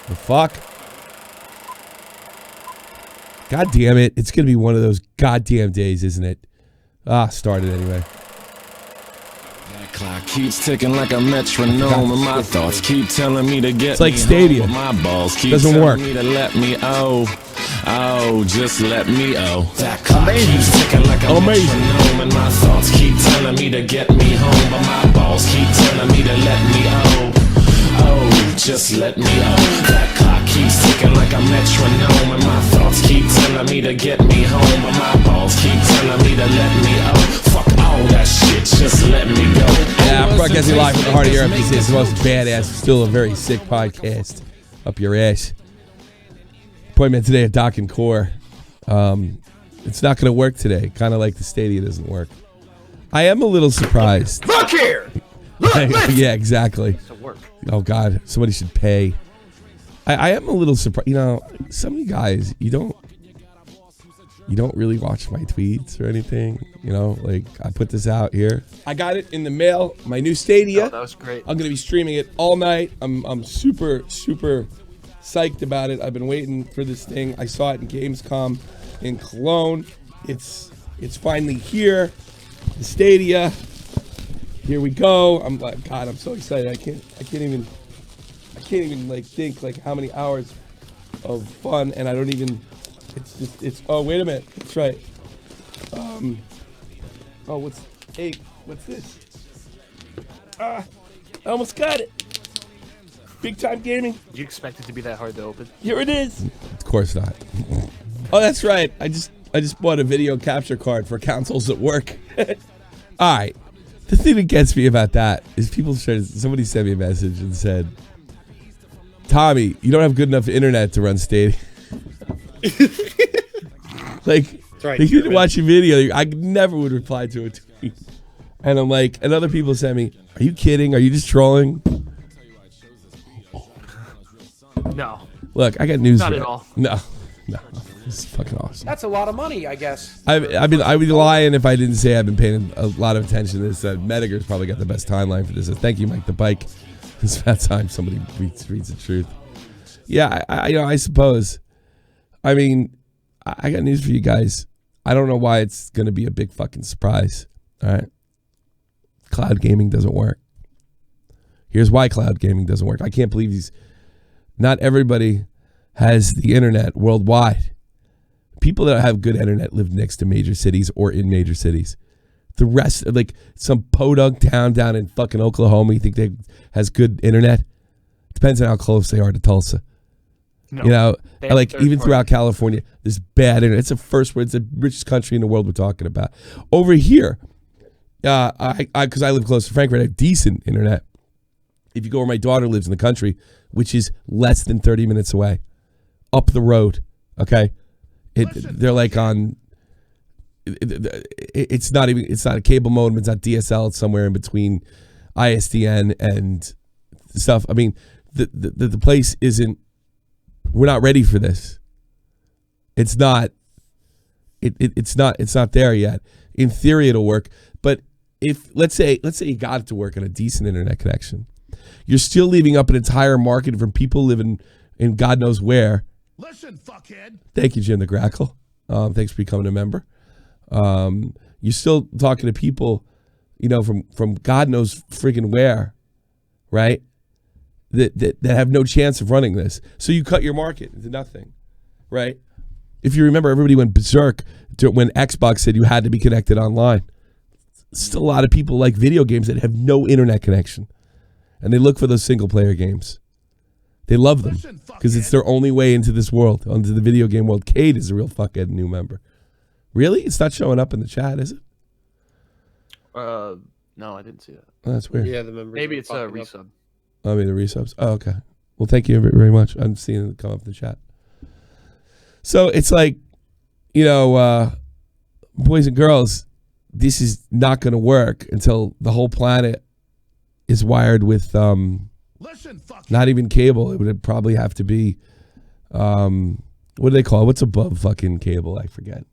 The fuck? God damn it. It's going to be one of those goddamn days, isn't it? Started anyway. That clock keeps ticking like a metronome, and my thoughts keep telling me to get it's like Stadia. My balls keep doesn't work. Me to let me just let me That clock keeps ticking like a metronome, and my thoughts keep telling me to get me home, but my balls keep telling me to let me just let me That clock keeps ticking like a metronome, and my thoughts keep telling me to get me home, but my balls keep telling me to let me fuck all that shit, just let me go. Yeah, I'm broadcasting live from the heart of Europe. This is the most badass, still a very sick podcast up your ass. Appointment today at Doc and Core. It's not going to work today, kind of like the Stadia doesn't work. I am a little surprised. Look here! Look, yeah, exactly. Oh, God, somebody should pay. I am a little surprised. You know, some of you guys, you don't really watch my tweets or anything. You know, like I put this out here. I got it in the mail. My new Stadia. Oh, that was great. I'm gonna be streaming it all night. I'm super psyched about it. I've been waiting for this thing. I saw it in Gamescom in Cologne. It's finally here. The Stadia. Here we go. I'm like, God, I'm so excited. I can't even like think like how many hours of fun, and I don't even. It's. Oh, wait a minute. That's right. Oh, what's this? I almost got it. Big time gaming. You expect it to be that hard to open? Here it is. Of course not. Oh, that's right. I just bought a video capture card for consoles at work. All right. The thing that gets me about that is somebody sent me a message and said, Tommy, you don't have good enough internet to run Stadia. Like, right, you didn't watch a video. I never would reply to a tweet. And I'm like, and other people send me, are you kidding? Are you just trolling? No. Look, I got news Not for at you. all. No. This is fucking awesome. That's a lot of money, I guess. I'd be lying if I didn't say I've been paying a lot of attention to this. Mediger's probably got the best timeline for this. Thank you, Mike the Bike. It's about time somebody reads the truth. Yeah, I suppose. I mean, I got news for you guys. I don't know why it's going to be a big fucking surprise. All right. Cloud gaming doesn't work. Here's why cloud gaming doesn't work. I can't believe not everybody has the internet worldwide. People that have good internet live next to major cities or in major cities. The rest, like some podunk town down in fucking Oklahoma, you think they has good internet? Depends on how close they are to Tulsa. No, you know, like even party. throughout California, there's bad internet. It's it's the richest country in the world we're talking about. Over here, because I live close to Frankfurt, I have decent internet. If you go where my daughter lives in the country, which is less than 30 minutes away, up the road, okay? They're like on, it's not a cable modem, it's not DSL, it's somewhere in between ISDN and stuff. I mean, the place isn't, we're not ready for this. It's not there yet. In theory, it'll work, but if let's say you got it to work on a decent internet connection, you're still leaving up an entire market from people living in God knows where. Listen, fuckhead. Thank you, Jim the Grackle. Thanks for becoming a member. You're still talking to people, you know, from God knows friggin' where, right? That have no chance of running this. So you cut your market into nothing, right? If you remember, everybody went berserk when Xbox said you had to be connected online. Still a lot of people like video games that have no internet connection. And they look for those single-player games. They love them because it's their only way into this world, into the video game world. Cade is a real fuckhead new member. Really? It's not showing up in the chat, is it? No, I didn't see that. Oh, that's weird. Yeah, the members. Maybe it's a resub. I mean, the resubs. Oh, okay. Well, thank you very much. I'm seeing it come up in the chat. So it's like, you know, boys and girls, this is not going to work until the whole planet is wired with not even cable. It would probably have to be what do they call it? What's above fucking cable? I forget.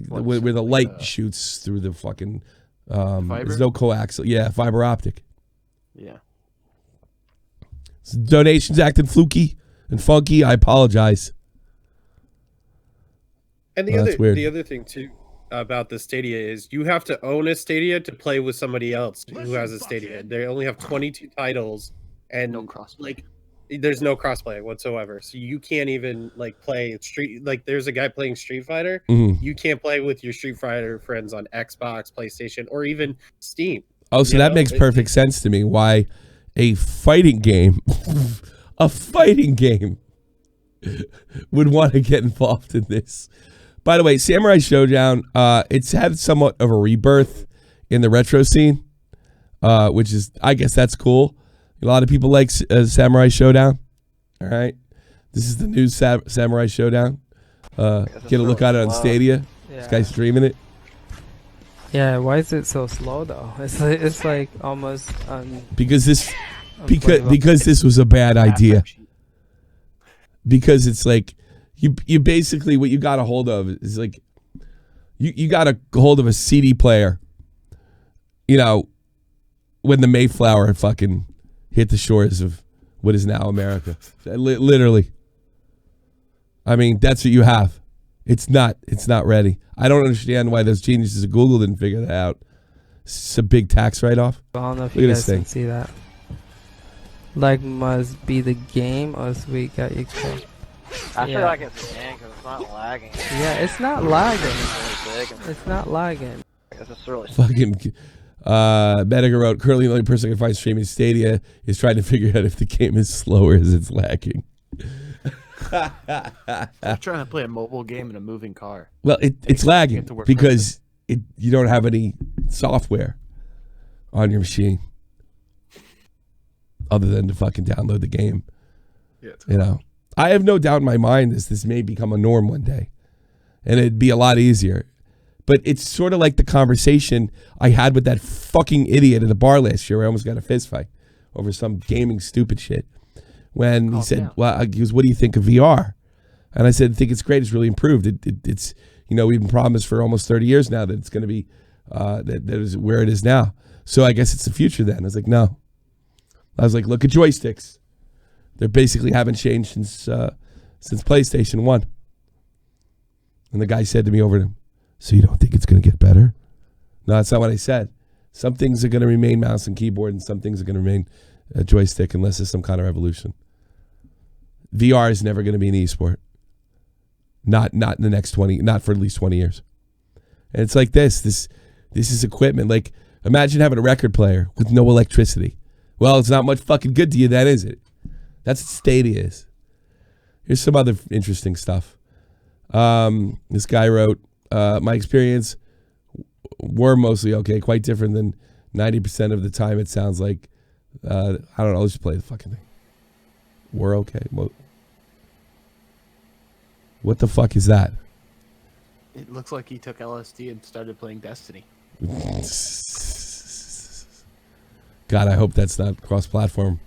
Where the light shoots through the fucking fiber? there's no coaxial. Yeah, fiber optic. Yeah. Donations acting fluky and funky. I apologize. And the other thing too about the Stadia is you have to own a Stadia to play with somebody else who has a Stadia. They only have 22 titles, and No crossplay. there's no crossplay whatsoever. So you can't even play there's a guy playing Street Fighter. Mm-hmm. You can't play with your Street Fighter friends on Xbox, PlayStation, or even Steam. Oh, so that makes perfect sense to me. Why a fighting game, would want to get involved in this. By the way, Samurai Showdown, it's had somewhat of a rebirth in the retro scene, which is, I guess that's cool. A lot of people like Samurai Showdown. All right. This is the new Samurai Showdown. Get a look at it on Stadia. Yeah. This guy's streaming it. Yeah, why is it so slow though? It's like almost because this was a bad idea. Because it's like you basically what you got a hold of is like you got a hold of a CD player. You know, when the Mayflower fucking hit the shores of what is now America. Literally. I mean, that's what you have. It's not ready. I don't understand why those geniuses at Google didn't figure that out. It's a big tax write-off. I don't know if Look you at guys this can see that. Like, must be the game or we got you. I feel like it's the game because it's not lagging. Yeah, it's not lagging. Really big. It's not lagging. It's just really fucking Medica wrote, currently the only person who can find streaming Stadia is trying to figure out if the game is slower as it's lagging. I'm trying to play a mobile game in a moving car. Well, it's lagging because you don't have any software on your machine other than to fucking download the game. Yeah, you know, I have no doubt in my mind this may become a norm one day, and it'd be a lot easier. But it's sort of like the conversation I had with that fucking idiot at the bar last year where I almost got a fist fight over some gaming stupid shit. When he said, "Well, he goes, what do you think of VR?" And I said, "I think it's great. It's really improved. It's we've been promised for almost 30 years now that it's going to be that is where it is now. So I guess it's the future then." I was like, "No." I was like, "Look at joysticks. They basically haven't changed since PlayStation 1." And the guy said to me over to him, "So you don't think it's going to get better?" No, that's not what I said. Some things are going to remain mouse and keyboard, and some things are going to remain a joystick unless there's some kind of revolution. VR is never going to be an e-sport. Not in the next 20, not for at least 20 years. And it's like this is equipment. Like, imagine having a record player with no electricity. Well, it's not much fucking good to you then, is it? That's what Stadia is. Here's some other interesting stuff. This guy wrote, my experience were mostly okay, quite different than 90% of the time it sounds like. I don't know, let's just play the fucking thing. We're okay. What the fuck is that? It looks like he took LSD and started playing Destiny. God, I hope that's not cross-platform.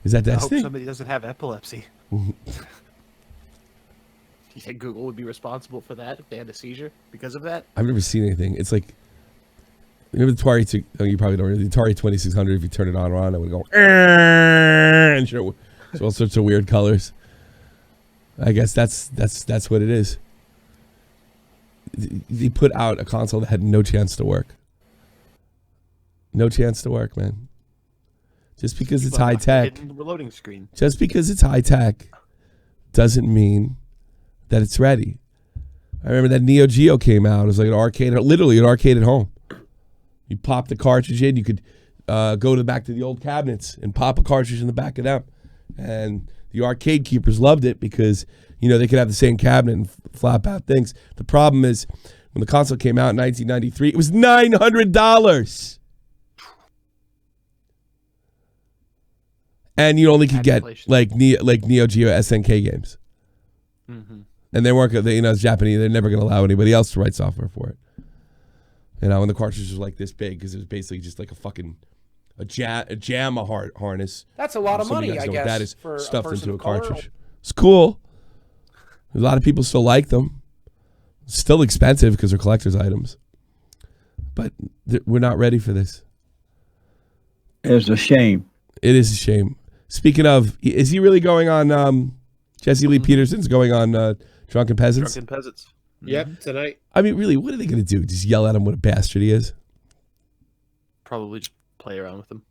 Is that Destiny? I hope somebody doesn't have epilepsy. Do you think Google would be responsible for that if they had a seizure because of that? I've never seen anything. It's like, you know the Atari, you probably don't. The Atari 2600, if you turn it on or on, it would go, and show all sorts of weird colors. I guess that's what it is. They put out a console that had no chance to work. No chance to work, man. Just because it's high tech. Reloading screen. Just because it's high tech doesn't mean that it's ready. I remember that Neo Geo came out. It was like literally an arcade at home. You pop the cartridge in. You could go back to the old cabinets and pop a cartridge in the back of them. And the arcade keepers loved it because, they could have the same cabinet and flop out things. The problem is when the console came out in 1993, it was $900. And you only could get like Neo Geo SNK games. Mm-hmm. And they weren't, it's Japanese. They're never going to allow anybody else to write software for it. And the cartridge was like this big because it was basically just like a JAMA harness. That's a lot of money, I guess. That is for stuffed into a color. cartridge. It's cool. A lot of people still like them. Still expensive because they're collector's items. But we're not ready for this. It's a shame. It is a shame. Speaking of, is he really going on? Jesse Lee Peterson's going on Drunken Peasants. Drunken Peasants. Yep, tonight. I mean, really, what are they going to do? Just yell at him what a bastard he is? Probably just play around with him.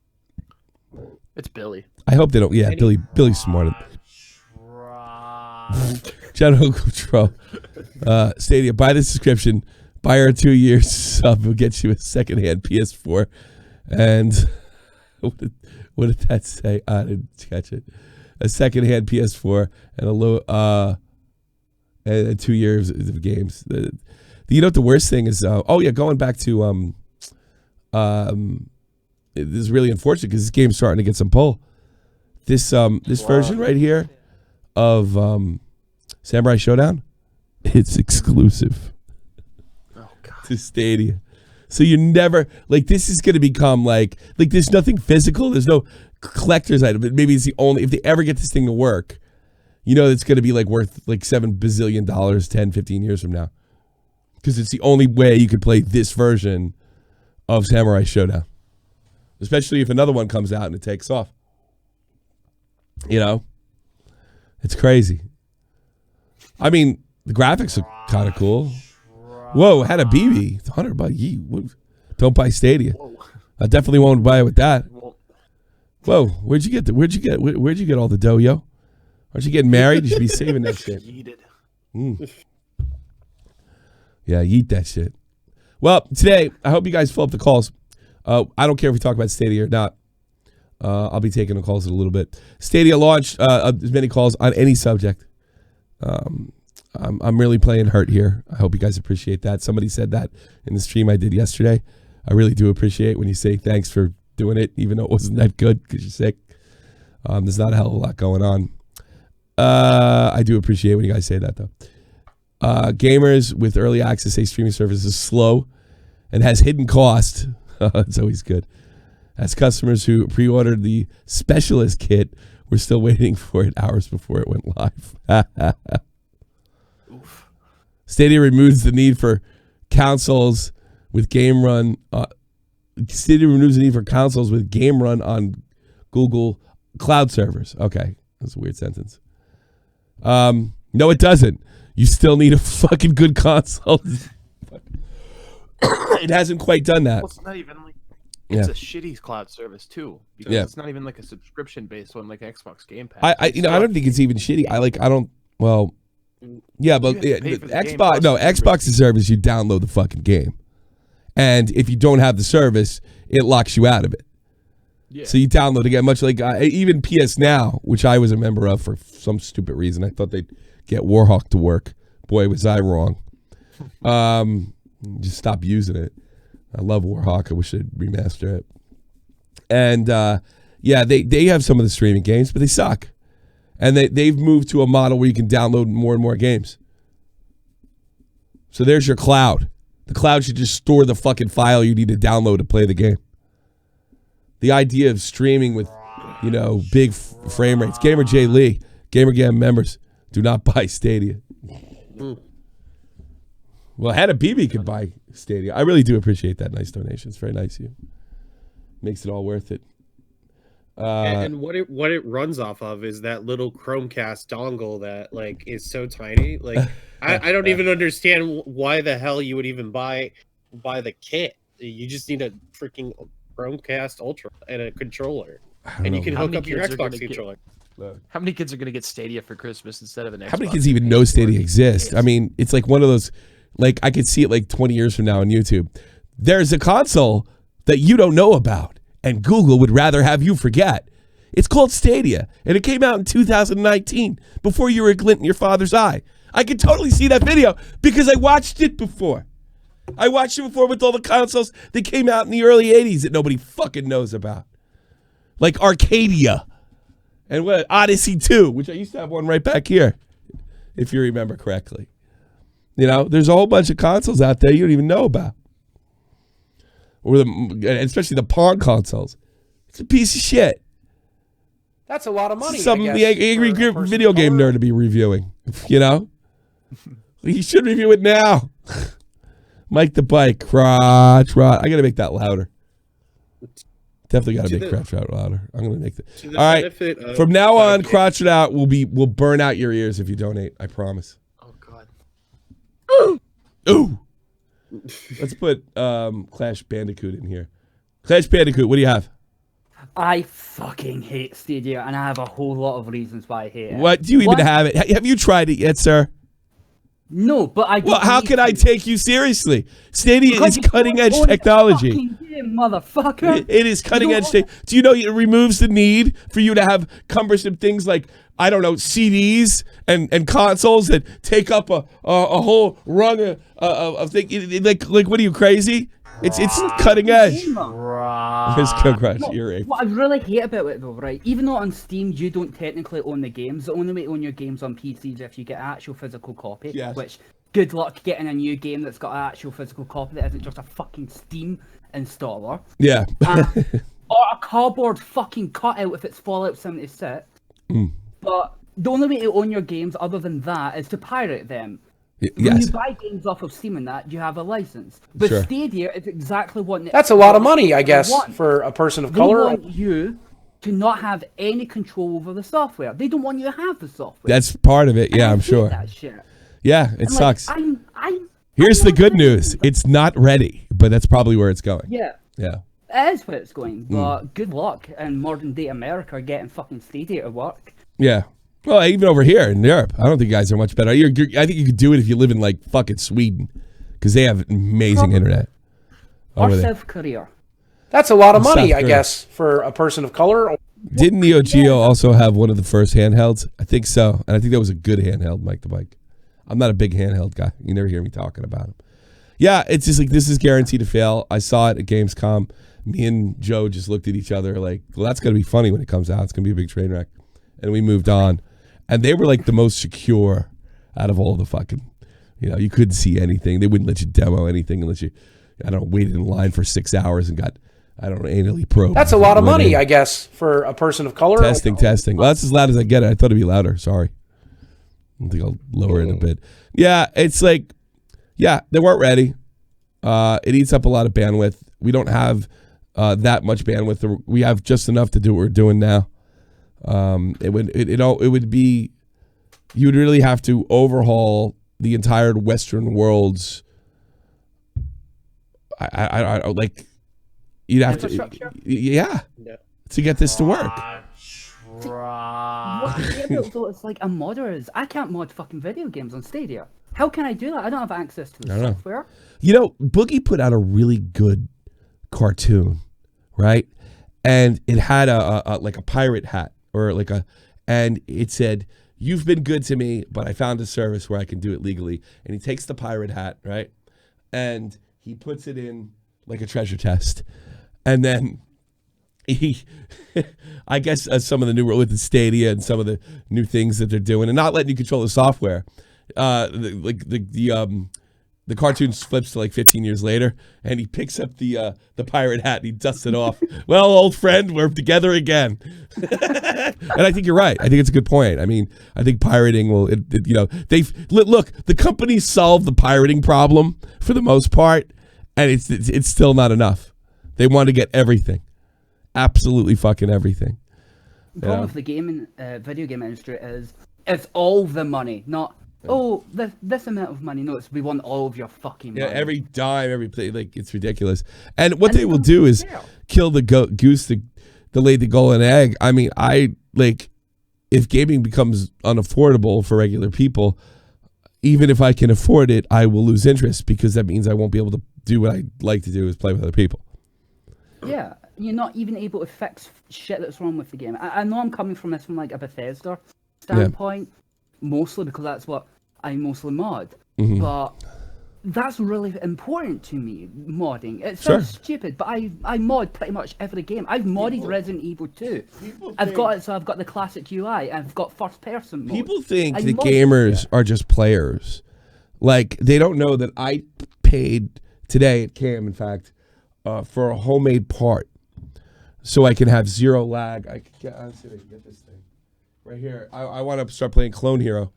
It's Billy. I hope they don't. Yeah, Billy's smart. General Control. Stadia, buy the subscription. Buy our 2 years sub. We'll get you a secondhand PS4. And what did that say? I didn't catch it. A secondhand PS4 and a low and 2 years of games. You know what the worst thing is? Going back to this is really unfortunate because this game's starting to get some pull. This version right here of Samurai Showdown, it's exclusive to Stadia. So you never this is going to become like there's nothing physical. There's no collector's item. But maybe it's the only, if they ever get this thing to work, it's going to be worth $7 bazillion 10, 15 years from now. Because it's the only way you could play this version of Samurai Showdown. Especially if another one comes out and it takes off. It's crazy. I mean, the graphics are kind of cool. Whoa, had a BB. It's $100. Don't buy Stadia. Whoa. I definitely won't buy it with that. Whoa, where'd you get all the dough, yo? Aren't you getting married? You should be saving that shit. Yeah, eat that shit. Well, today, I hope you guys fill up the calls. I don't care if we talk about Stadia or not. I'll be taking the calls in a little bit. Stadia launched as many calls on any subject. I'm really playing hurt here. I hope you guys appreciate that. Somebody said that in the stream I did yesterday. I really do appreciate when you say thanks for doing it, even though it wasn't that good because you're sick. There's not a hell of a lot going on. I do appreciate when you guys say that, though. Gamers with early access say streaming service is slow and has hidden cost. It's always good. As customers who pre-ordered the specialist kit were still waiting for it hours before it went live. Stadia removes the need for consoles with game run. Stadia removes the need for consoles with game run on Google Cloud servers. Okay, that's a weird sentence. No, it doesn't. You still need a fucking good console. It hasn't quite done that. Well, it's not even it's a shitty cloud service too, because it's not even a subscription based one like Xbox Game Pass. I don't think it's even shitty. Xbox's service, you download the fucking game. And if you don't have the service, it locks you out of it. Yeah. So you download again, much like even PS Now, which I was a member of for some stupid reason. I thought they'd get Warhawk to work. Boy, was I wrong. Just stop using it. I love Warhawk. I wish they'd remaster it. And they have some of the streaming games, but they suck. And they've moved to a model where you can download more and more games. So there's your cloud. The cloud should just store the fucking file you need to download to play the game. The idea of streaming with, big frame rates. Gamer J. Lee, GamerGam members, do not buy Stadia. Well, Hannah BB could buy Stadia. I really do appreciate that nice donation. It's very nice of you. Makes it all worth it. And what it runs off of is that little Chromecast dongle that is so tiny. I don't even understand why the hell you would even buy the kit. You just need a freaking Chromecast Ultra and a controller, and you can hook up your Xbox controller. How many kids are going to get Stadia for Christmas instead of an Xbox? How many kids even know Stadia exists? I mean, it's like one of those, I could see it 20 years from now on YouTube. There's a console that you don't know about, and Google would rather have you forget. It's called Stadia, and it came out in 2019, before you were a glint in your father's eye. I could totally see that video because I watched it before. I watched it before with all the consoles that came out in the early 80s that nobody fucking knows about. Like Arcadia. And what? Odyssey 2, which I used to have one right back here, if you remember correctly. There's a whole bunch of consoles out there you don't even know about. Especially the Pong consoles. It's a piece of shit. That's a lot of money. Something the angry video game nerd to be reviewing. You should review it now. Mike the Bike. Crotch. I got to make that louder. Definitely got to make crotch out louder. I'm gonna make the. All right. From now on, crotch it out will burn out your ears if you donate. I promise. Oh God. Ooh. Let's put Clash Bandicoot in here. Clash Bandicoot, what do you have? I fucking hate Stadia, and I have a whole lot of reasons why I hate it. What do you even have it? Have you tried it yet, sir? No, but I. Well, how can I take you seriously? Stadia is cutting edge technology. Game, motherfucker. It is cutting edge. Do you know it removes the need for you to have cumbersome things like, I don't know, CDs and consoles that take up a whole rung of things? Like, what are you, crazy? It's cutting edge. What I really hate about it though, right? Even though on Steam you don't technically own the games, the only way to own your games on PC is if you get an actual physical copy. Yes. Which, good luck getting a new game that's got an actual physical copy that isn't just a fucking Steam installer. Yeah. Or a cardboard fucking cutout if it's Fallout 76. But the only way to own your games other than that is to pirate them. When you buy games off of Steam and that, you have a license. But Stadia is exactly what... That's a lot of money, I guess, for a person of color. They want you to not have any control over the software. They don't want you to have the software. That's part of it, yeah, I'm sure. That shit. Yeah, it sucks. Here's the good news. It's not ready, but that's probably where it's going. Yeah. Yeah. It is where it's going, but good luck in modern day America getting fucking Stadia to work. Yeah. Well, even over here in Europe, I don't think you guys are much better. I think you could do it if you live in like fucking Sweden, because they have amazing internet. Or South Korea. That's a lot of money, I guess, for a person of color. Didn't Neo Geo also have one of the first handhelds? I think so, and I think that was a good handheld, Mike the Bike. I'm not a big handheld guy. You never hear me talking about them. Yeah, it's just like this is guaranteed to fail. I saw it at Gamescom. Me and Joe just looked at each other like, well, that's going to be funny when it comes out. It's going to be a big train wreck. And we moved on. And they were like the most secure out of all the fucking, you couldn't see anything. They wouldn't let you demo anything unless you, waited in line for 6 hours and got, anally probed. That's a lot of money, I guess, for a person of color. Testing. Well, that's as loud as I get it. I thought it'd be louder. Sorry. I think I'll lower it a bit. Yeah, it's like, they weren't ready. It eats up a lot of bandwidth. We don't have that much bandwidth. We have just enough to do what we're doing now. It would be, you would really have to overhaul the entire Western world's. I like, you'd have to, to get this to work. It's like a modder is. I can't mod fucking video games on Stadia. How can I do that? I don't have access to the software. Boogie put out a really good cartoon, right? And it had a like a pirate hat. And it said, "You've been good to me, but I found a service where I can do it legally." And he takes the pirate hat, right? And he puts it in like a treasure chest. And then he, I guess some of the new with the Stadia and some of the new things that they're doing and not letting you control the software. The cartoon flips to like 15 years later, and he picks up the pirate hat and he dusts it off. Well, old friend, we're together again. And I think you're right. I think it's a good point. I mean, I think pirating will, look, the companies solved the pirating problem for the most part, and it's still not enough. They want to get everything, absolutely fucking everything. The problem with the video game industry is it's all the money, not. Oh, this amount of money. No, we want all of your fucking money. Yeah, every dime, every play, like it's ridiculous. And what they will do is kill the goose that laid the golden egg. I mean, if gaming becomes unaffordable for regular people, even if I can afford it, I will lose interest because that means I won't be able to do what I like to do is play with other people. Yeah, you're not even able to fix shit that's wrong with the game. I know I'm coming from this from like a Bethesda standpoint, mostly because that's what I mostly mod. Mm-hmm. But that's really important to me, modding. It sounds stupid, but I mod pretty much every game. I've modded Resident Evil 2. I've got the classic UI, I've got first person mode. People think that gamers are just players. Like, they don't know that I paid today at Cam, in fact, for a homemade part so I can have zero lag. Let's see if I can get this thing. Right here. I want to start playing Clone Hero.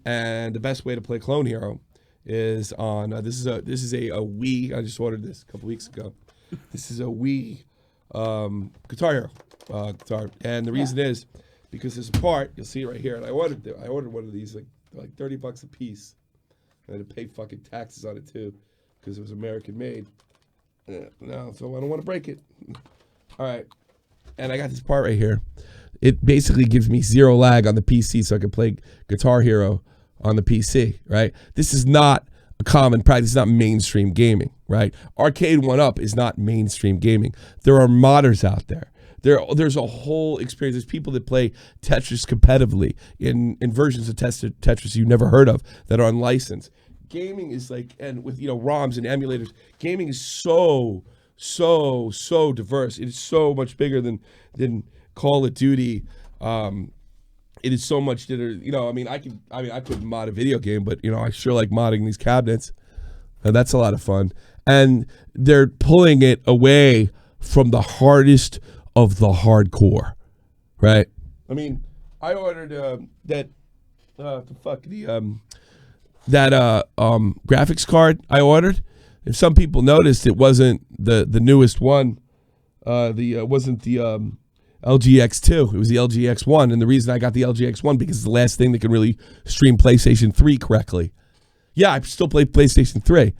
And the best way to play Clone Hero is on this is a Wii. I just ordered this a couple weeks ago. This is a Wii Guitar Hero guitar, and the reason is because there's a part, you'll see it right here, and I ordered one of these like $30 a piece. I had to pay fucking taxes on it too, because it was American made. No, so I don't want to break it. All right, and I got this part right here. It basically gives me 0 lag on the PC, so I can play Guitar Hero on the PC. Right? This is not a common practice. It's not mainstream gaming. Right? Arcade 1-Up is not mainstream gaming. There are modders out there. There's a whole experience. There's people that play Tetris competitively in versions of Tetris you never heard of that are unlicensed. Gaming is like, and with ROMs and emulators, gaming is so diverse. It is so much bigger than Call of Duty. It is so much that I couldn't mod a video game, but I sure like modding these cabinets. And that's a lot of fun. And they're pulling it away from the hardest of the hardcore, right? I mean, I ordered that graphics card I ordered. If some people noticed, it wasn't the newest one. Wasn't the LGX2. It was the LGX1, and the reason I got the LGX1 because it's the last thing that can really stream PlayStation 3 correctly. Yeah, I still play PlayStation 3.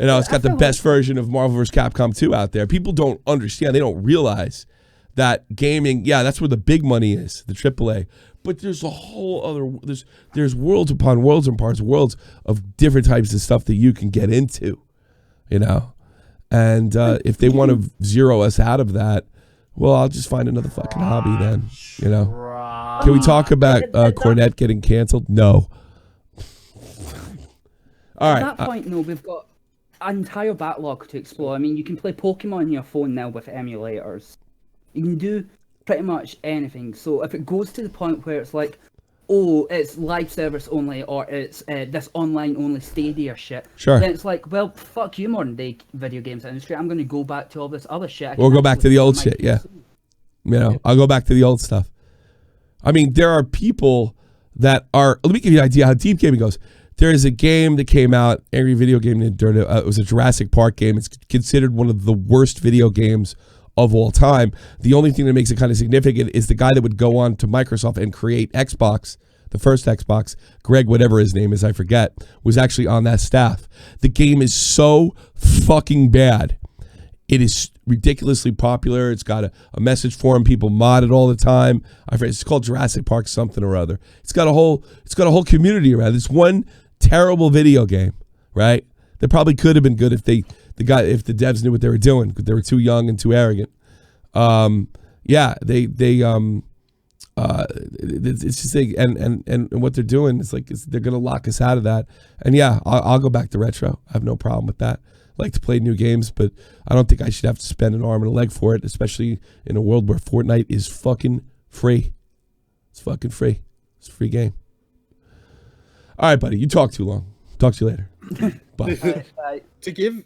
It's got the best version of Marvel vs. Capcom 2 out there. People don't understand. They don't realize that gaming, that's where the big money is, the AAA. But there's a whole other, there's worlds upon worlds and worlds of different types of stuff that you can get into, And if they want to zero us out of that, well, I'll just find another fucking hobby then, Can we talk about Cornette getting canceled? No. All right. At that point, we've got an entire backlog to explore. I mean, you can play Pokemon on your phone now with emulators. You can do pretty much anything. So if it goes to the point where it's like, oh, it's live service only, or it's this online only Stadia shit, sure, then it's like, well, fuck you, modern day video games industry. I'm going to go back to all this other shit. We'll go back to the old shit, yeah. I'll go back to the old stuff. I mean, there are people that are, let me give you an idea how deep gaming goes. There is a game that came out, angry video game, it was a Jurassic Park game. It's considered one of the worst video games of all time. The only thing that makes it kind of significant is the guy that would go on to Microsoft and create Xbox, the first Xbox, Greg, whatever his name is, I forget, was actually on that staff. The game is so fucking bad. It is ridiculously popular. It's got a message forum. People mod it all the time. It's called Jurassic Park something or other. It's got a whole community around it. It's one terrible video game, right? That probably could have been good if the devs knew what they were doing, because they were too young and too arrogant. It's just and what they're doing is they're gonna lock us out of that. And I'll go back to retro. I have no problem with that. I like to play new games, but I don't think I should have to spend an arm and a leg for it, especially in a world where Fortnite is fucking free. It's fucking free. It's a free game. All right, buddy. You talk too long. Talk to you later. Bye. To give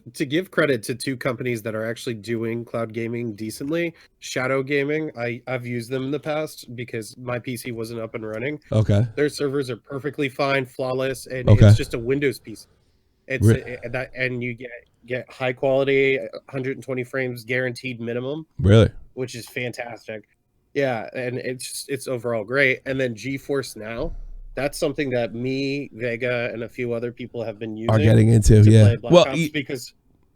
credit to two companies that are actually doing cloud gaming decently, Shadow Gaming, I've used them in the past because my PC wasn't up and running. Okay. Their servers are perfectly fine, flawless, and it's just a Windows PC. And you get high quality, 120 frames guaranteed minimum. Really? Which is fantastic. Yeah, and it's overall great. And then GeForce Now, that's something that me, Vega, and a few other people have been using. Are getting into, play Black Ops, because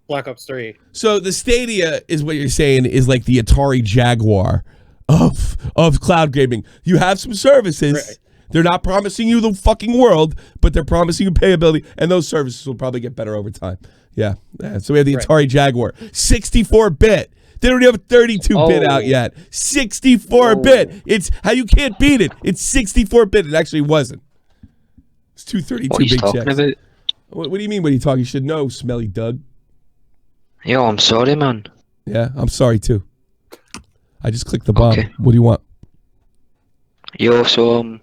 Black Ops 3. So the Stadia is what you're saying is like the Atari Jaguar of cloud gaming. You have some services. Right. They're not promising you the fucking world, but they're promising you payability, and those services will probably get better over time. Yeah. So we have the Atari Jaguar, 64-bit. They don't have a 32-bit out yet. 64-bit. It's how you can't beat it. It's 64-bit. It actually wasn't. It's 232-bit checks. What do you mean? What are you talking? You should know, Smelly Doug. Yo, I'm sorry, man. Yeah, I'm sorry too. I just clicked the bomb. Okay. What do you want? Yo, so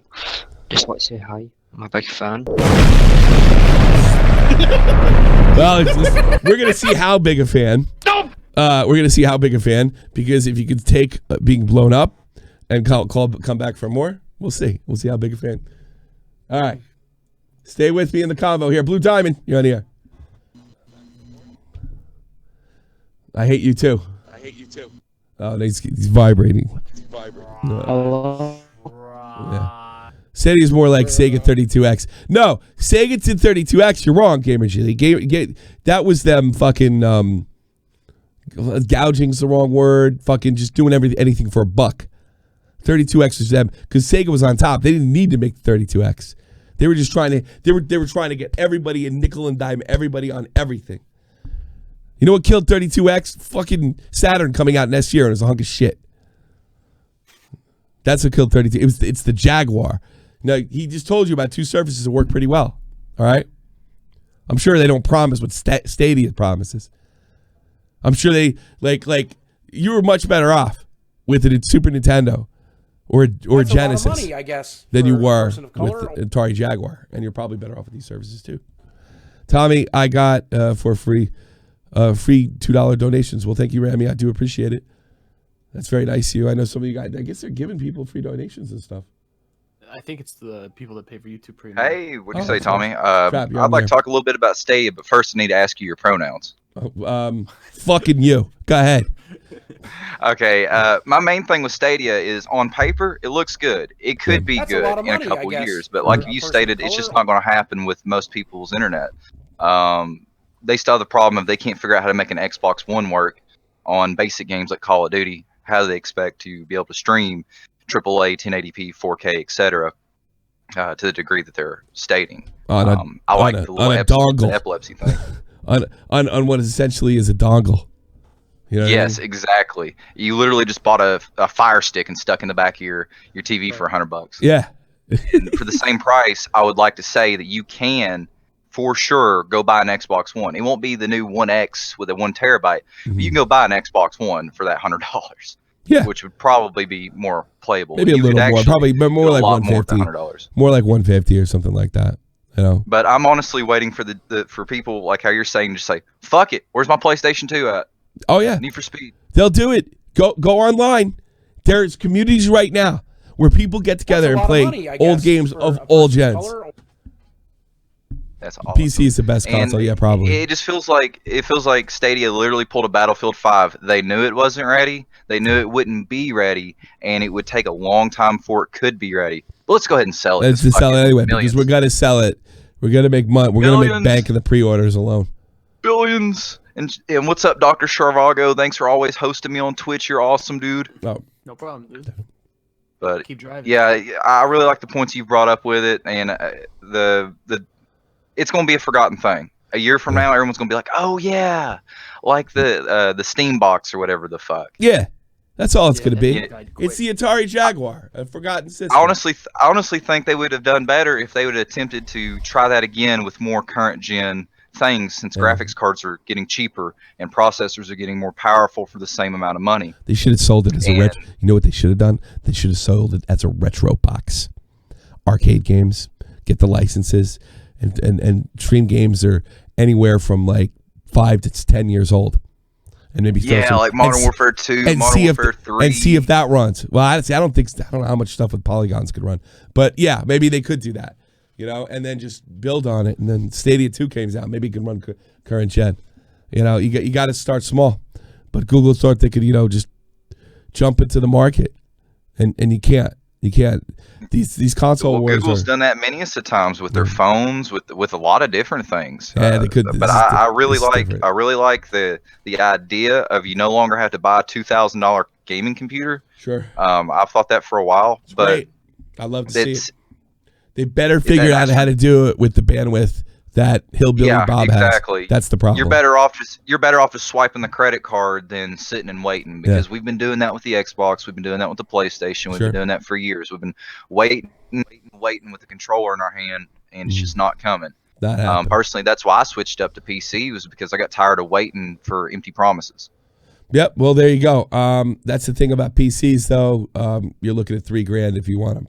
just want to say hi. I'm a big fan. Well, we're gonna see how big a fan. We're gonna see how big a fan, because if you could take being blown up and come back for more, we'll see. We'll see how big a fan. All right, stay with me in the convo here. Blue Diamond, you're on the air. I hate you too. hate you too. Oh, he's vibrating. Hello? Yeah. Stadia is more like Sega 32X. No, Sega did 32X. You're wrong, Gamer G. That was them fucking gouging's the wrong word. Fucking just doing anything for a buck. 32X was them because Sega was on top. They didn't need to make the 32X. They were just trying to. They were trying to get everybody in nickel and dime everybody on everything. You know what killed 32X? Fucking Saturn coming out next year and it was a hunk of shit. That's what killed 32. It's the Jaguar. Now, he just told you about two surfaces that work pretty well. All right? I'm sure they don't promise what Stadia promises. I'm sure they, like you were much better off with a Super Nintendo or That's Genesis a lot of money, I guess, than you were with Atari Jaguar. And you're probably better off with these services, too. Tommy, I got for free $2 donations. Well, thank you, Rami. I do appreciate it. That's very nice of you. I know some of you guys, I guess they're giving people free donations and stuff. I think it's the people that pay for YouTube Premium. Hey, what'd you say, Tommy? I'd like to talk a little bit about Stadia, but first I need to ask you your pronouns. Fucking you. Go ahead. Okay, my main thing with Stadia is on paper, it looks good. It could be good in a couple years, but like you stated, it's just not going to happen with most people's internet. They still have the problem of they can't figure out how to make an Xbox One work on basic games like Call of Duty. How do they expect to be able to stream AAA, 1080p, 4K, etc. To the degree that they're stating? I like the little epilepsy thing. on what essentially is a dongle. You know yes, I mean? Exactly. You literally just bought a Fire Stick and stuck in the back of your TV for $100. Yeah. And for the same price, I would like to say that you can, for sure, go buy an Xbox One. It won't be the new 1X with a 1 terabyte, but you can go buy an Xbox One for that $100. Yeah. Which would probably be more playable. Maybe a little more, probably, but more like $150. More like $150 or something like that. You know. But I'm honestly waiting for for people like how you're saying, just say, fuck it. Where's my PlayStation 2 at? Oh yeah. Need for Speed. They'll do it. Go online. There's communities right now where people get together and play old games of all gens. That's awesome. PC is the best console, yeah, probably. It just feels like Stadia literally pulled a Battlefield 5. They knew it wasn't ready. They knew it wouldn't be ready, and it would take a long time before it could be ready. But let's go ahead and sell it. Let's just sell it anyway because we're gonna sell it. We're gonna make money. We're gonna make bank in the pre-orders alone. Billions. And what's up, Dr. Charvago? Thanks for always hosting me on Twitch. You're awesome, dude. Oh. No problem, dude. But keep driving. Yeah, I really like the points you brought up with it, and it's going to be a forgotten thing. A year from now, everyone's going to be like, "Oh yeah, like the Steam box or whatever the fuck." Yeah, that's all it's going to be. It's the Atari Jaguar, a forgotten system. I honestly think they would have done better if they would have attempted to try that again with more current gen things, since graphics cards are getting cheaper and processors are getting more powerful for the same amount of money. They should have sold it as a retro. You know what they should have done? They should have sold it as a retro box. Arcade games, get the licenses, and stream games are anywhere from like 5 to 10 years old. And maybe like Modern Warfare 2, Modern Warfare 3, and see if that runs. Well, I don't know how much stuff with polygons could run, but yeah, maybe they could do that. You know, and then just build on it, and then Stadia 2 comes out. Maybe it can run current gen. You know, you got to start small, but Google thought they could, just jump into the market, and you can't. These console wars. Google's done that many a times with their phones, with a lot of different things. Yeah, they could. But I really like the idea of you no longer have to buy a $2,000 gaming computer. Sure. I've thought that for a while, but great. I love to see it. They better figure out how to do it with the bandwidth that Hillbilly Bob has. That's the problem. You're better off just swiping the credit card than sitting and waiting, because we've been doing that with the Xbox, we've been doing that with the PlayStation, we've been doing that for years. We've been waiting with the controller in our hand, and it's just not coming. Personally, that's why I switched up to PC, was because I got tired of waiting for empty promises. Yep. Well, there you go. That's the thing about PCs, though. You're looking at $3,000 if you want a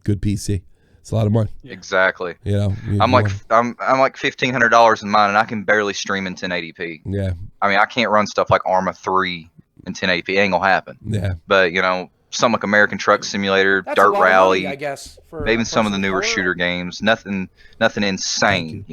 good PC. It's a lot of money. Exactly. You know, I'm like $1,500 in mine, and I can barely stream in 1080p. Yeah. I mean, I can't run stuff like Arma 3 in 1080p. It ain't gonna happen. Yeah. But something like American Truck Simulator, Dirt Rally, money, I guess, for maybe some of the newer shooter games. Nothing insane,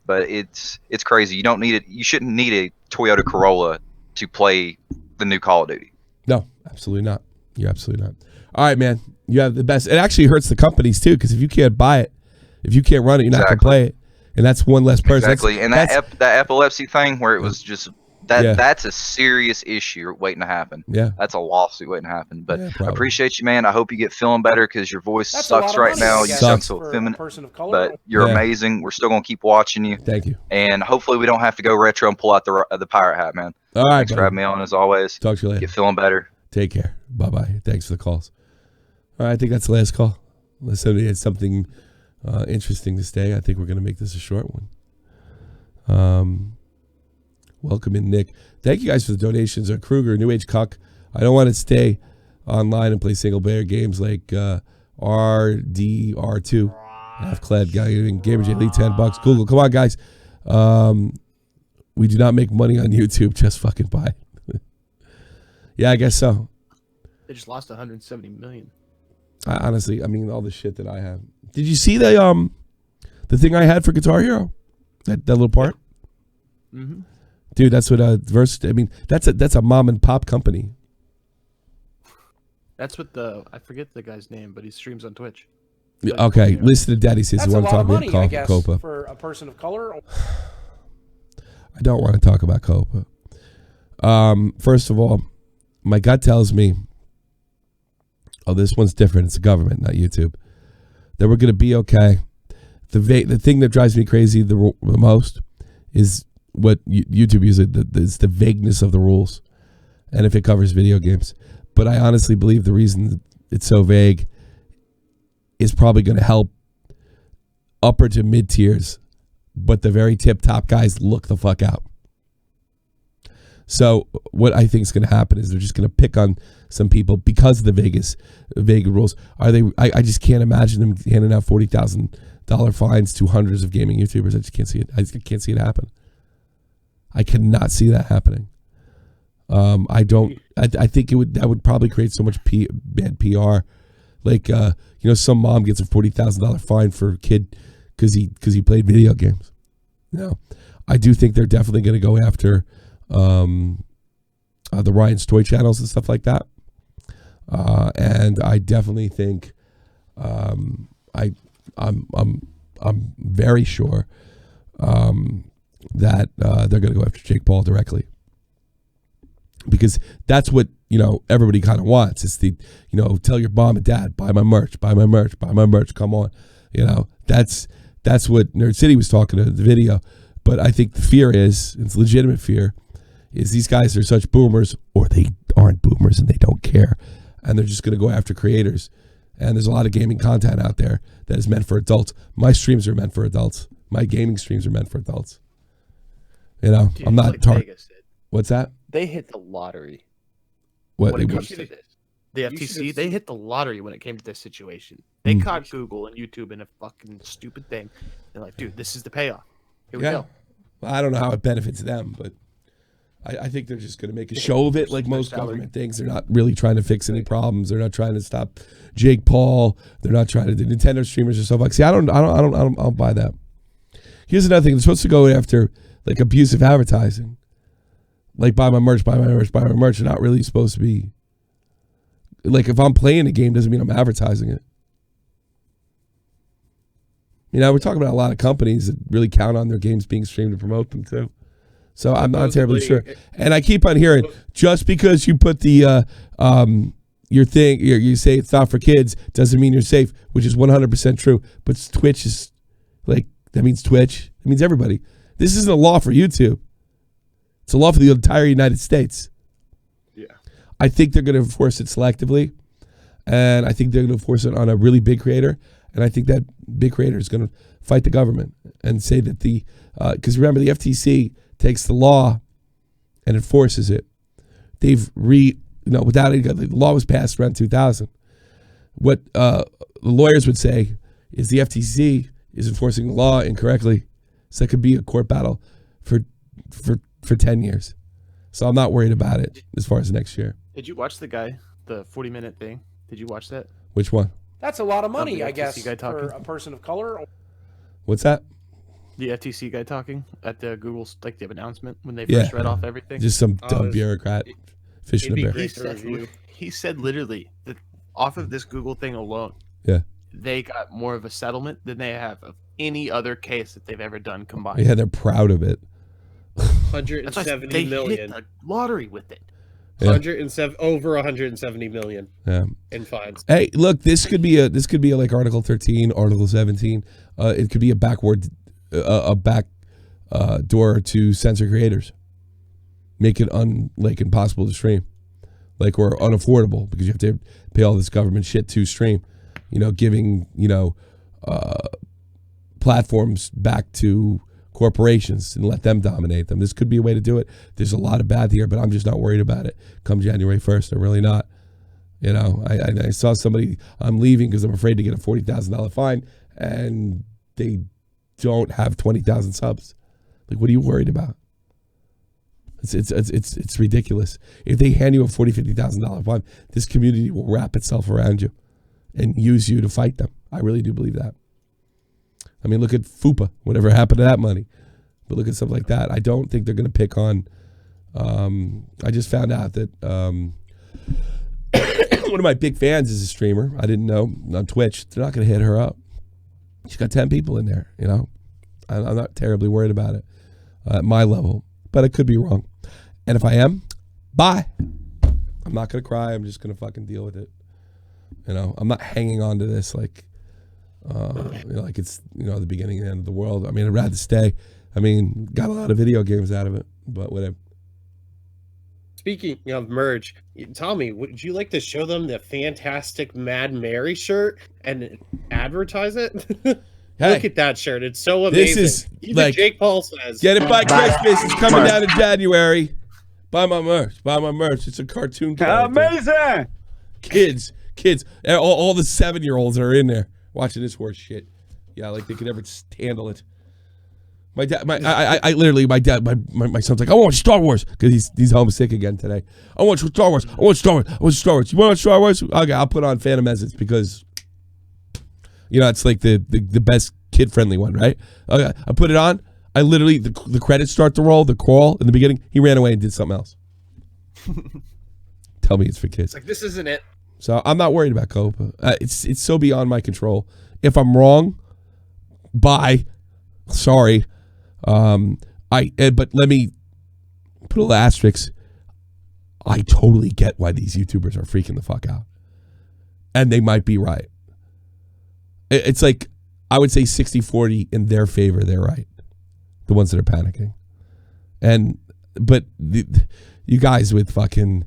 But it's crazy. You don't need it. You shouldn't need a Toyota Corolla to play the new Call of Duty. No, absolutely not. You're absolutely not. All right, man. You have the best. It actually hurts the companies too, because if you can't buy it, if you can't run it, you're not going to play it, and that's one less person. Exactly, and that epilepsy thing where it was just that's a serious issue waiting to happen. Yeah, that's a lawsuit waiting to happen. But I appreciate you, man. I hope you get feeling better because your voice sucks right now. You sound so effeminate, but you're amazing. We're still gonna keep watching you. Thank you. And hopefully we don't have to go retro and pull out the pirate hat, man. All right, thanks for having me on as always. Talk to you later. Get feeling better. Take care. Bye bye. Thanks for the calls. All right, I think that's the last call. Unless somebody had something interesting to say, I think we're going to make this a short one. Welcome in, Nick. Thank you guys for the donations. Kruger, New Age Cuck. I don't want to stay online and play single player games like RDR2. Half Cled guy giving Gamer J Lee $10. Google, come on, guys. We do not make money on YouTube. Just fucking buy it. Yeah, I guess so. They just lost 170 million. Honestly, I mean, all the shit that I have. Did you see the thing I had for Guitar Hero? That little part? Mm-hmm. Dude, that's what Verse. I mean, that's a mom and pop company. That's what I forget the guy's name, but he streams on Twitch. Yeah, okay, listen to Daddy says That's you a want to lot talk of money, I guess, Copa. for a person of color. I don't want to talk about Copa. First of all, my gut tells me, oh, this one's different. It's the government, not YouTube. That we're going to be okay. The thing that drives me crazy the most is what YouTube uses. It's the vagueness of the rules, and if it covers video games. But I honestly believe the reason it's so vague is probably going to help upper to mid tiers, but the very tip top guys look the fuck out. So what I think is going to happen is they're just going to pick on some people because of the vague rules. I just can't imagine them handing out $40,000 fines to hundreds of gaming YouTubers. I just can't see it. I can't see it happen. I cannot see that happening. I think that would probably create so much bad PR. Like some mom gets a $40,000 fine for a kid because he played video games. No, I do think they're definitely going to go after the Ryan's Toy channels and stuff like that. And I definitely think I'm very sure that they're going to go after Jake Paul directly, because that's what everybody kind of wants. It's the tell your mom and dad, buy my merch, buy my merch, buy my merch. Come on, that's what Nerd City was talking to the video. But I think the fear is, it's legitimate fear, is these guys are such boomers, or they aren't boomers and they don't care, and they're just going to go after creators. And there's a lot of gaming content out there that is meant for adults. My streams are meant for adults. My gaming streams are meant for adults. Dude, I'm not like Vegas did. What's that? They hit the lottery. What? When it comes to this. The FTC, they hit the lottery when it came to this situation. They caught Google and YouTube in a fucking stupid thing. They're like, dude, this is the payoff. Here we go. Well, I don't know how it benefits them, but I think they're just going to make a show of it, like most government things. They're not really trying to fix any problems. They're not trying to stop Jake Paul. They're not trying to. The Nintendo streamers are so fucked. See, I don't buy that. Here's another thing. They're supposed to go after like abusive advertising, like buy my merch, buy my merch, buy my merch. They're not really supposed to be. Like if I'm playing a game, doesn't mean I'm advertising it. We're talking about a lot of companies that really count on their games being streamed to promote them too. So I'm not terribly sure. And I keep on hearing, just because you put the your thing, you say it's not for kids, doesn't mean you're safe, which is 100% true. But Twitch is like, that means Twitch. It means everybody. This isn't a law for YouTube. It's a law for the entire United States. Yeah. I think they're going to enforce it selectively, and I think they're going to enforce it on a really big creator. And I think that big creator is going to fight the government and say that because remember, the FTC takes the law and enforces it. They've without it, the law was passed around 2000. What the lawyers would say is the FTC is enforcing the law incorrectly. So that could be a court battle for 10 years. So I'm not worried about it as far as next year. Did you watch the 40-minute thing? Did you watch that? Which one? That's a lot of money, I FTC guess, guy for talking. a person of color. What's that? The FTC guy talking at the Google's the announcement when they first read off everything. Just some dumb bureaucrat. Fishing a bear. He said literally that off of this Google thing alone, yeah, they got more of a settlement than they have of any other case that they've ever done combined. Yeah, they're proud of it. 170 million. Hit the lottery with it. Yeah. 107 over 170 million. Yeah. In fines. Hey, look, this could be a like Article 13, Article 17. It could be a back door to censor creators. Make it impossible to stream, or unaffordable because you have to pay all this government shit to stream. Giving platforms back to corporations and let them dominate them. This could be a way to do it. There's a lot of bad here, but I'm just not worried about it. Come January 1st, I'm really not. I saw somebody. I'm leaving because I'm afraid to get a $40,000 fine, and they don't have 20,000 subs. Like, what are you worried about? It's ridiculous. If they hand you a $40,000-$50,000 fine, this community will wrap itself around you and use you to fight them. I really do believe that. I mean, look at FUPA, whatever happened to that money. But look at stuff like that. I don't think they're going to pick on. I just found out that one of my big fans is a streamer. I didn't know, on Twitch. They're not going to hit her up. She's got 10 people in there, I'm not terribly worried about it at my level, but I could be wrong. And if I am, bye. I'm not going to cry. I'm just going to fucking deal with it. I'm not hanging on to this like it's the beginning and end of the world. I mean, I'd rather stay. I mean, got a lot of video games out of it, but whatever. Speaking of merge, Tommy, would you like to show them the fantastic Mad Mary shirt and advertise it? Hey, look at that shirt. It's so amazing. This is even Jake Paul says. Get it by Christmas. It's coming down in January. Buy my merch. Buy my merch. It's a cartoon character. Amazing. Kids. All the 7-year-olds are in there watching this horse shit. Yeah, like they could never handle it. My dad, my son's like, I want Star Wars because he's homesick again today. I want Star Wars. You want Star Wars? Okay, I'll put on Phantom Menace because it's like the best kid friendly one, right? Okay, I put it on. I literally the credits start to roll, the crawl in the beginning. He ran away and did something else. Tell me it's for kids. Like, this isn't it. So I'm not worried about Copa. It's so beyond my control. If I'm wrong, bye. Sorry. But let me put a little asterisk. I totally get why these YouTubers are freaking the fuck out. And they might be right. It's like, I would say 60-40 in their favor. They're right. The ones that are panicking. But you guys with fucking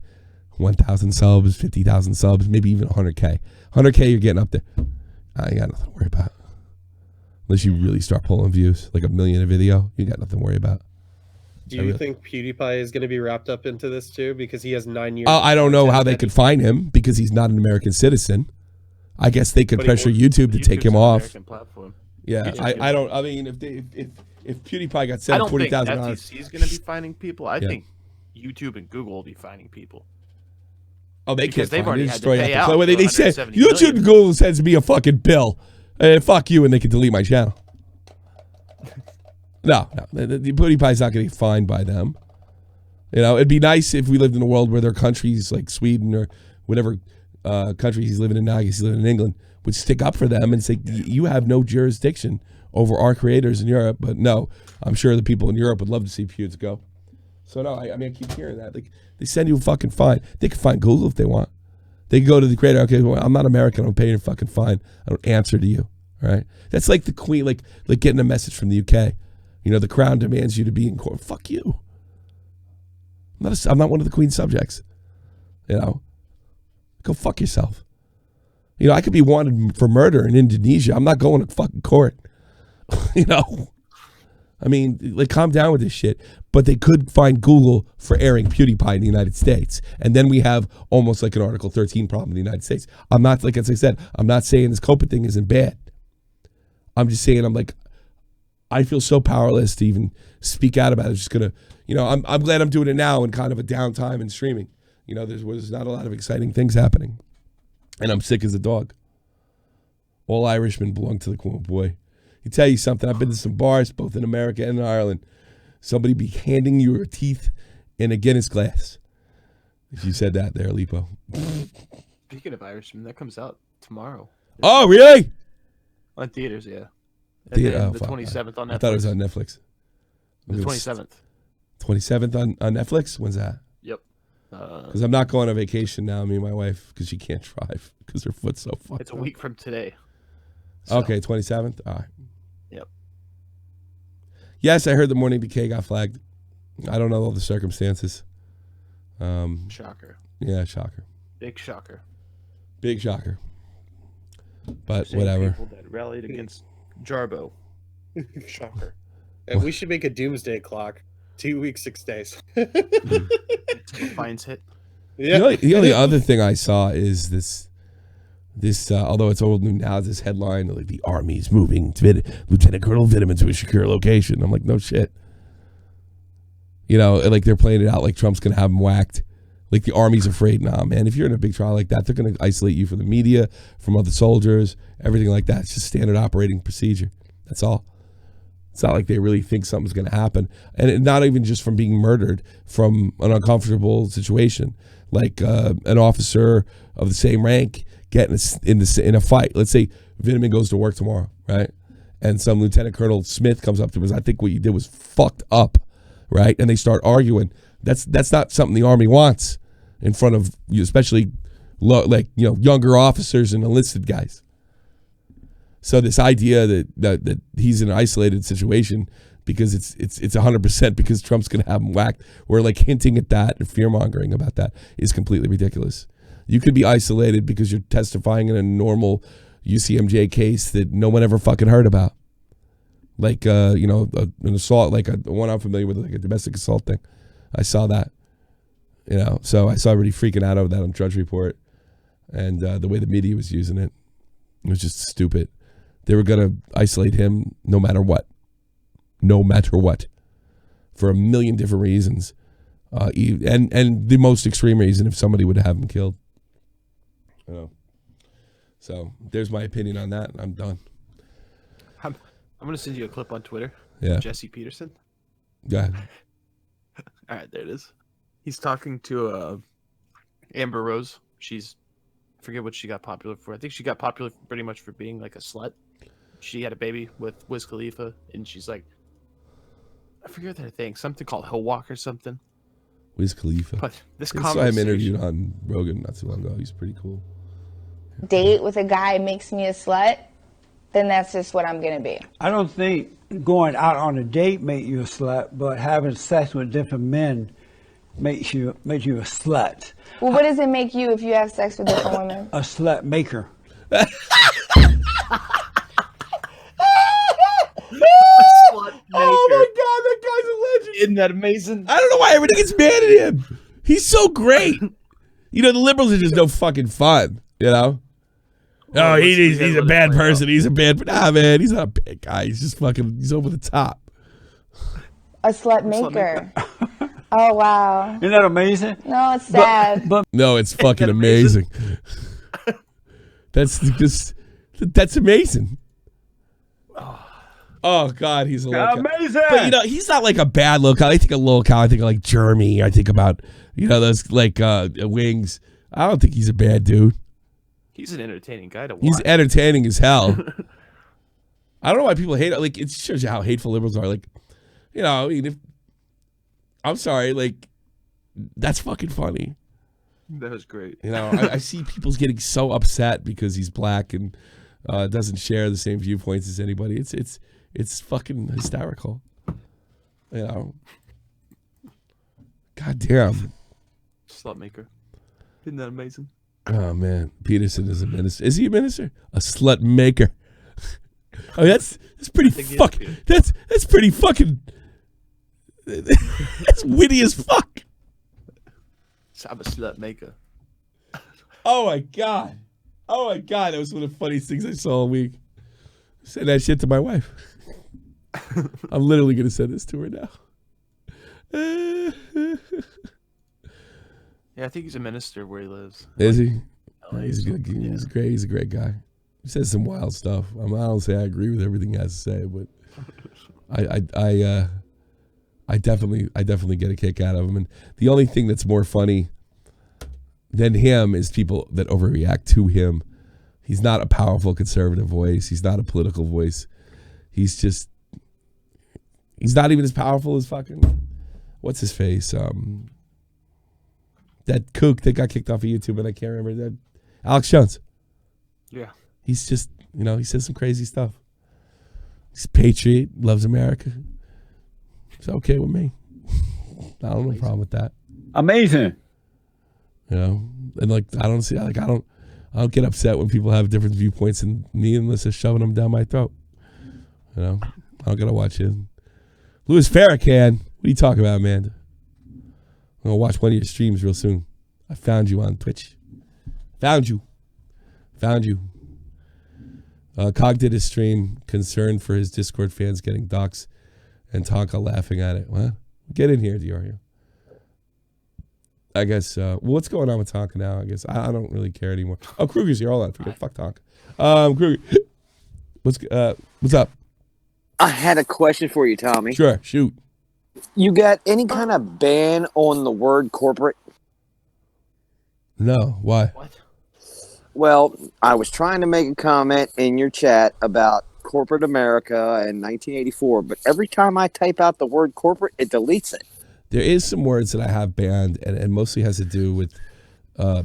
1,000 subs, 50,000 subs, maybe even 100K. 100K, you're getting up there. I ain't got nothing to worry about. Unless you really start pulling views, like 1 million a video, you got nothing to worry about. Do you think PewDiePie is going to be wrapped up into this too? Because he has 9 years. I don't know how they could find him because he's not an American citizen. I guess they could pressure YouTube to take him off. Yeah, I don't. I mean, if PewDiePie got $40,000, I don't think FTC is going to be finding people. I think YouTube and Google will be finding people. Oh, they can't. They've already had to pay out. They said YouTube and Google sends me a fucking bill. Fuck you, and they can delete my channel. No, the PewDiePie's not going to get fined by them. It'd be nice if we lived in a world where their countries like Sweden or whatever country he's living in now, I guess he's living in England, would stick up for them and say, you have no jurisdiction over our creators in Europe. But no, I'm sure the people in Europe would love to see Pewds go. So no, I keep hearing that. Like, they send you a fucking fine. They can find Google if they want. They can go to the creator. Okay, well, I'm not American. I'm paying a fucking fine. I don't answer to you. All right. That's like the Queen, like getting a message from the UK. The Crown demands you to be in court. Fuck you. I'm not one of the Queen's subjects. Go fuck yourself. I could be wanted for murder in Indonesia. I'm not going to fucking court. I mean, like, calm down with this shit. But they could find Google for airing PewDiePie in the United States. And then we have almost like an Article 13 problem in the United States. I'm not, like, as I said, I'm not saying this COPA thing isn't bad. I'm just saying, I feel so powerless to even speak out about it. It's just going to, I'm glad I'm doing it now in kind of a downtime in streaming. There's not a lot of exciting things happening. And I'm sick as a dog. All Irishmen belong to the Queen. Boy, I tell you something. I've been to some bars, both in America and in Ireland. Somebody be handing you your teeth in a Guinness glass. If you said that there, Lipo. Speaking of Irishman, that comes out tomorrow. Oh, really? On theaters, yeah. And then the 27th on Netflix. I thought it was on Netflix. The 27th. 27th on Netflix? When's that? Yep. Because I'm not going on vacation now, me and my wife, because she can't drive because her foot's so fucked. It's a week from today. So. Okay, 27th? All right. Yep. Yes, I heard the Morning Decay got flagged. I don't know all the circumstances. Shocker. Yeah, shocker. Big shocker. Big shocker. But Same whatever. People that rallied against Jarbo. Shocker. And we should make a doomsday clock. 2 weeks, 6 days. Fines hit. Yeah. The only other thing I saw is this although it's old news now, this headline like the Army's moving Lieutenant Colonel Vitamin to a secure location. I'm like, no shit. You know, like they're playing it out like Trump's gonna have him whacked. Like the Army's afraid. Nah, man, if you're in a big trial like that, they're gonna isolate you from the media, from other soldiers, everything like that. It's just standard operating procedure. That's all. It's not like they really think something's going to happen. And not even just from being murdered, from an uncomfortable situation. Like an officer of the same rank getting in a fight. Let's say Vitamin goes to work tomorrow, right? And some Lieutenant Colonel Smith comes up to him and says, I think what you did was fucked up, right? And they start arguing. That's not something the Army wants in front of you, especially younger officers and enlisted guys. So this idea that he's in an isolated situation because it's 100% because Trump's going to have him whacked, we're like hinting at that and fear-mongering about that is completely ridiculous. You could be isolated because you're testifying in a normal UCMJ case that no one ever fucking heard about. Like, an assault, like one I'm familiar with, like a domestic assault thing. I saw that, so I saw everybody freaking out over that on Drudge Report. And the way the media was using it was just stupid. They were going to isolate him no matter what. No matter what. For a million different reasons. And the most extreme reason if somebody would have him killed. So there's my opinion on that. I'm done. I'm going to send you a clip on Twitter. Yeah. Jesse Peterson. Go ahead. All right, there it is. He's talking to Amber Rose. I forget what she got popular for. I think she got popular pretty much for being like a slut. She had a baby with Wiz Khalifa, and she's like, I forget their thing, something called Hill Walk or something. Wiz Khalifa. But this I saw him interviewed on Rogan not too long ago. He's pretty cool. Date with a guy makes me a slut, then that's just what I'm gonna be. I don't think going out on a date makes you a slut, but having sex with different men makes you a slut. Well, what does it make you if you have sex with different women? A slut maker. Oh my god, that guy's a legend. Isn't that amazing? I don't know why everybody gets mad at him. He's so great. The liberals are just no fucking fun, Oh, he's a bad person. He's a bad... Nah, man, he's not a bad guy. He's just fucking... He's over the top. A slut maker. Oh, wow. Isn't that amazing? No, it's sad. No, it's fucking amazing. That's amazing. Oh, God, he's a little amazing. But, he's not like a bad little cow. I think a little cow. I think of like Jeremy. I think about, those like Wings. I don't think he's a bad dude. He's an entertaining guy to watch. He's entertaining as hell. I don't know why people hate it. Like, it shows you how hateful liberals are. Like, I'm sorry, like, that's fucking funny. That was great. I see people getting so upset because he's black and doesn't share the same viewpoints as anybody. It's fucking hysterical. God damn. Slut maker. Isn't that amazing? Oh man, Peterson is a minister. Is he a minister? A slut maker. Oh, that's pretty fucking. That's pretty fucking. That's witty as fuck. I'm a slut maker. Oh my god. That was one of the funniest things I saw all week. Send that shit to my wife. I'm literally gonna send this to her now. Yeah, I think he's a minister where he lives. Is he? He's good. He's great. He's a great guy. He says some wild stuff. I don't say I agree with everything he has to say, but I definitely get a kick out of him. And the only thing that's more funny than him is people that overreact to him. He's not a powerful conservative voice. He's not a political voice. He's not even as powerful as fucking, what's his face? That kook that got kicked off of YouTube, and I can't remember that. Alex Jones. Yeah. He's just, he says some crazy stuff. He's a patriot, loves America. It's okay with me. I don't have a problem with that. Amazing. And like, I don't get upset when people have different viewpoints than me unless they're shoving them down my throat. I don't gotta watch it. Louis Farrakhan, what are you talking about, man? I'm gonna watch one of your streams real soon. I found you on Twitch. Found you. Cog did his stream, concerned for his Discord fans getting doxxed, and Tonka laughing at it. What? Get in here, Diorio. I guess, what's going on with Tonka now? I guess I don't really care anymore. Oh, Kruger's here. Hold on. Fuck Tonka. Kruger, what's up? I had a question for you, Tommy. Sure, shoot. You got any kind of ban on the word corporate? No, why? What? Well, I was trying to make a comment in your chat about corporate America in 1984, but every time I type out the word corporate, it deletes it. There is some words that I have banned, and it mostly has to do with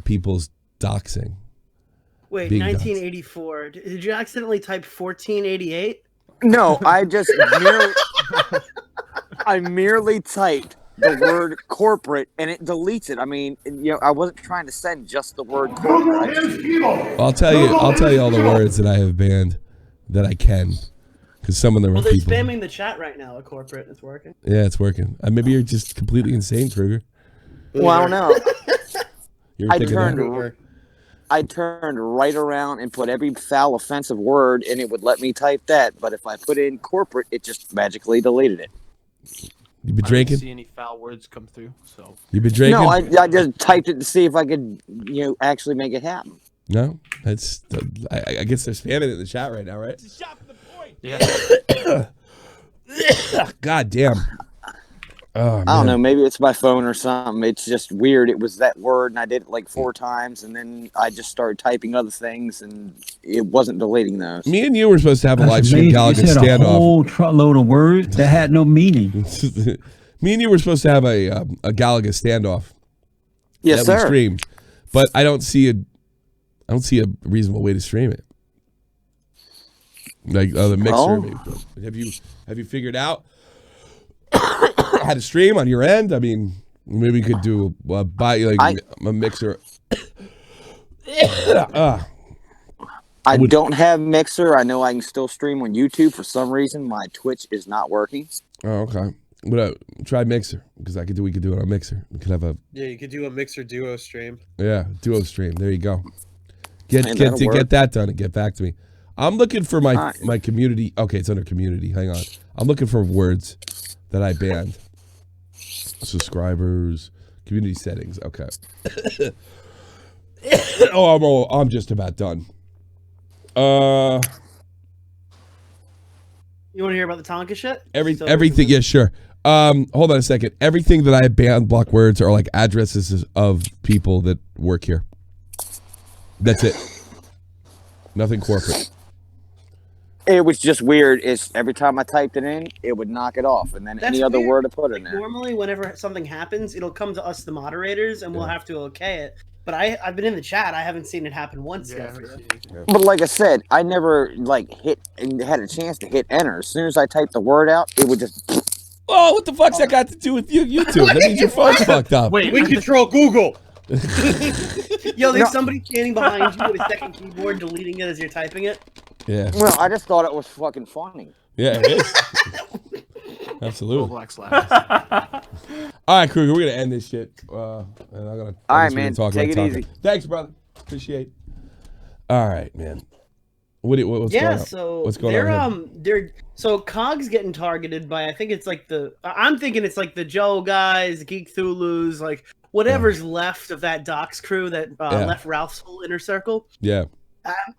people's doxing. Wait, Being 1984. Did you accidentally type 1488? No, I just merely typed the word corporate and it deletes it. I mean, I wasn't trying to send just the word corporate. I'll tell you all the words that I have banned that I can, because some of them Well, are they're people. spamming the chat right now. A corporate, it's working. Yeah, it's working. Maybe you're just completely insane, Kruger. Well, I don't know. You were thinking that? I turned right around and put every foul, offensive word, and it would let me type that. But if I put in corporate, it just magically deleted it. You been I drinking? didn't see any foul words come through. So You been drinking? No, I just typed it to see if I could, actually make it happen. No, that's. I guess they're spamming it in the chat right now, right? yeah. God damn. Oh, I don't know. Maybe it's my phone or something. It's just weird. It was that word, and I did it like 4 times, and then I just started typing other things, and it wasn't deleting those. Me and you were supposed to have a live stream Gallagher You said a standoff. whole truckload of words that had no meaning. Me and you were supposed to have a Gallagher standoff. Yes, that we sir. streamed, but I don't see a reasonable way to stream it. Like the mixer. Oh. Maybe. Have you figured out how to stream on your end? I mean, maybe we could do a mixer. I don't have Mixer. I know I can still stream on YouTube. For some reason, my Twitch is not working. Oh, okay. But try Mixer, because we could do it on Mixer. We could have you could do a Mixer duo stream. duo stream. There you go. Get that'll work. that done and get back to me. I'm looking for my community. Okay, it's under community. Hang on. I'm looking for words that I banned. Subscribers, community settings. Okay. I'm just about done. You want to hear about the Tonka shit? Everything. Yeah, sure. Hold on a second. Everything that I banned block words are like addresses of people that work here. That's it. Nothing corporate. It was just weird. It's every time I typed it in, it would knock it off, and then any other word I put in there. Normally, whenever something happens, it'll come to us, the moderators, and we'll have to okay it. But I've been in the chat. I haven't seen it happen once yet for you. But like I said, I never hit and had a chance to hit enter. As soon as I typed the word out, it would just. Oh, what the fuck's that got to do with YouTube? That means your phone's fucked up. Wait, we control Google. Yo, there's somebody standing behind you with a second keyboard deleting it as you're typing it. Yeah. Well, I just thought it was fucking funny. Yeah, it is. Absolutely. Black slash. All right, Kruger, we're gonna end this shit. And I'm gonna. All right, man. Take it easy. Thanks, brother. Appreciate. All right, man. What's going on? So What's going on? So Cog's getting targeted by, I think it's like I'm thinking it's like the Joe guys, Geek Thulus, like whatever's left of that Docs crew that left Ralph's whole inner circle. Yeah.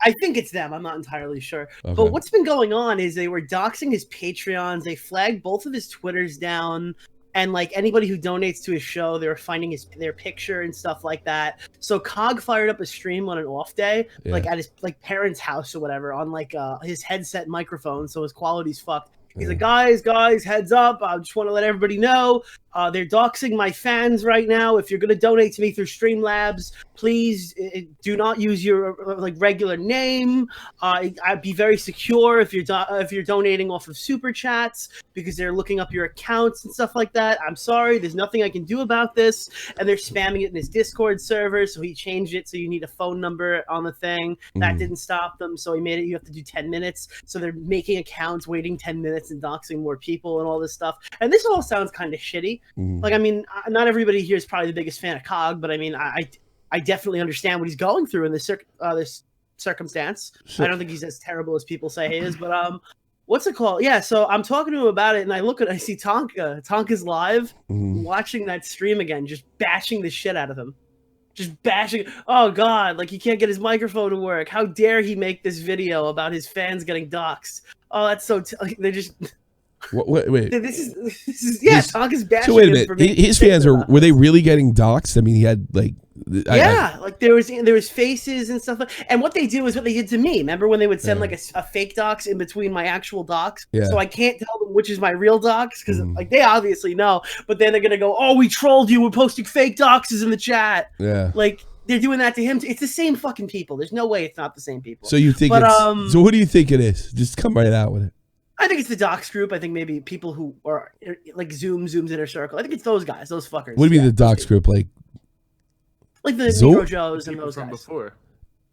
I think it's them. I'm not entirely sure. Okay. But what's been going on is they were doxing his Patreons. They flagged both of his Twitters down. and like anybody who donates to his show, they were finding their picture and stuff like that. So Cog fired up a stream on an off day, like at his like parents' house or whatever, on like his headset microphone, so his quality's fucked. He's like, guys, heads up! I just want to let everybody know they're doxing my fans right now. If you're going to donate to me through Streamlabs, please do not use your like regular name. I'd be very secure if you're donating off of super chats, because they're looking up your accounts and stuff like that. I'm sorry, there's nothing I can do about this. And they're spamming it in his Discord server, so he changed it so you need a phone number on the thing. That didn't stop them, so he made it you have to do 10 minutes. So they're making accounts, waiting 10 minutes, and doxing more people and all this stuff. And this all sounds kind of shitty. Like, I mean, not everybody here is probably the biggest fan of Cog, but I mean, I definitely understand what he's going through in this circumstance. Sure. I don't think he's as terrible as people say he is, but what's it called? Yeah, so I'm talking to him about it, and I see Tonka. Tonka's live, watching that stream again, just bashing the shit out of him. Just bashing. Oh God, like he can't get his microphone to work. How dare he make this video about his fans getting doxxed? Oh, that's so. They just. Wait. This is yeah. Tonka's bashing. So wait a minute. His fans were they really getting doxxed? I mean, he had like. Like there was faces and stuff. And what they do is what they did to me. Remember when they would send like a fake dox in between my actual dox? Yeah. So I can't tell them which is my real dox because like they obviously know. But then they're gonna go, "Oh, we trolled you. We're posting fake doxes in the chat." Yeah. Like they're doing that to him. It's the same fucking people. There's no way it's not the same people. So you think? So what do you think it is? Just come right out with it. I think it's the dox group. I think maybe people who are like Zoom's inner circle. I think it's those guys, those fuckers. What do you mean the dox group? Like the Negro Joes and those guys. Before.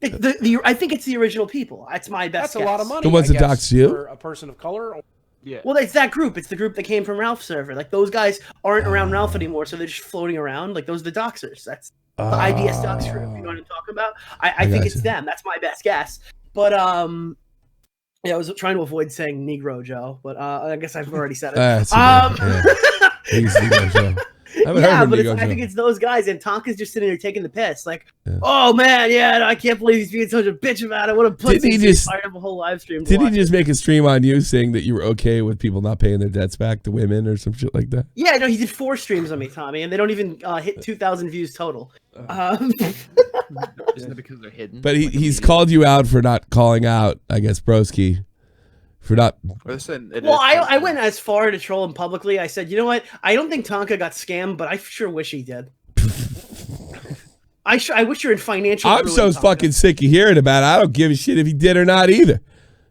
I think it's the original people. That's my best guess. That's a lot of money. The ones that dox you? For a person of color? Yeah. Well, it's that group. It's the group that came from Ralph's server. Like, those guys aren't around Ralph anymore, so they're just floating around. Like, those are the doxers. That's the IDS dox group. You know what I'm talking about? I think it's them. That's my best guess. But, yeah, I was trying to avoid saying Negro Joe, but I guess I've already said it. He's Negro Joe. Yeah, but I think it's those guys, and Tonka's just sitting there taking the piss, like, oh man, yeah, I can't believe he's being such a bitch about it. What a pussy! Did he just fired up a whole live stream? Did he just make a stream on you saying that you were okay with people not paying their debts back to women or some shit like that? Yeah, no, he did 4 streams on me, Tommy, and they don't even hit 2,000 views total. Isn't it because they're hidden? But he's called you out for not calling out, I guess, Broski. For not. Well, I went as far to troll him publicly. I said, you know what? I don't think Tonka got scammed, but I sure wish he did. I wish you're in financial. I'm so fucking sick of hearing about it. I don't give a shit if he did or not either.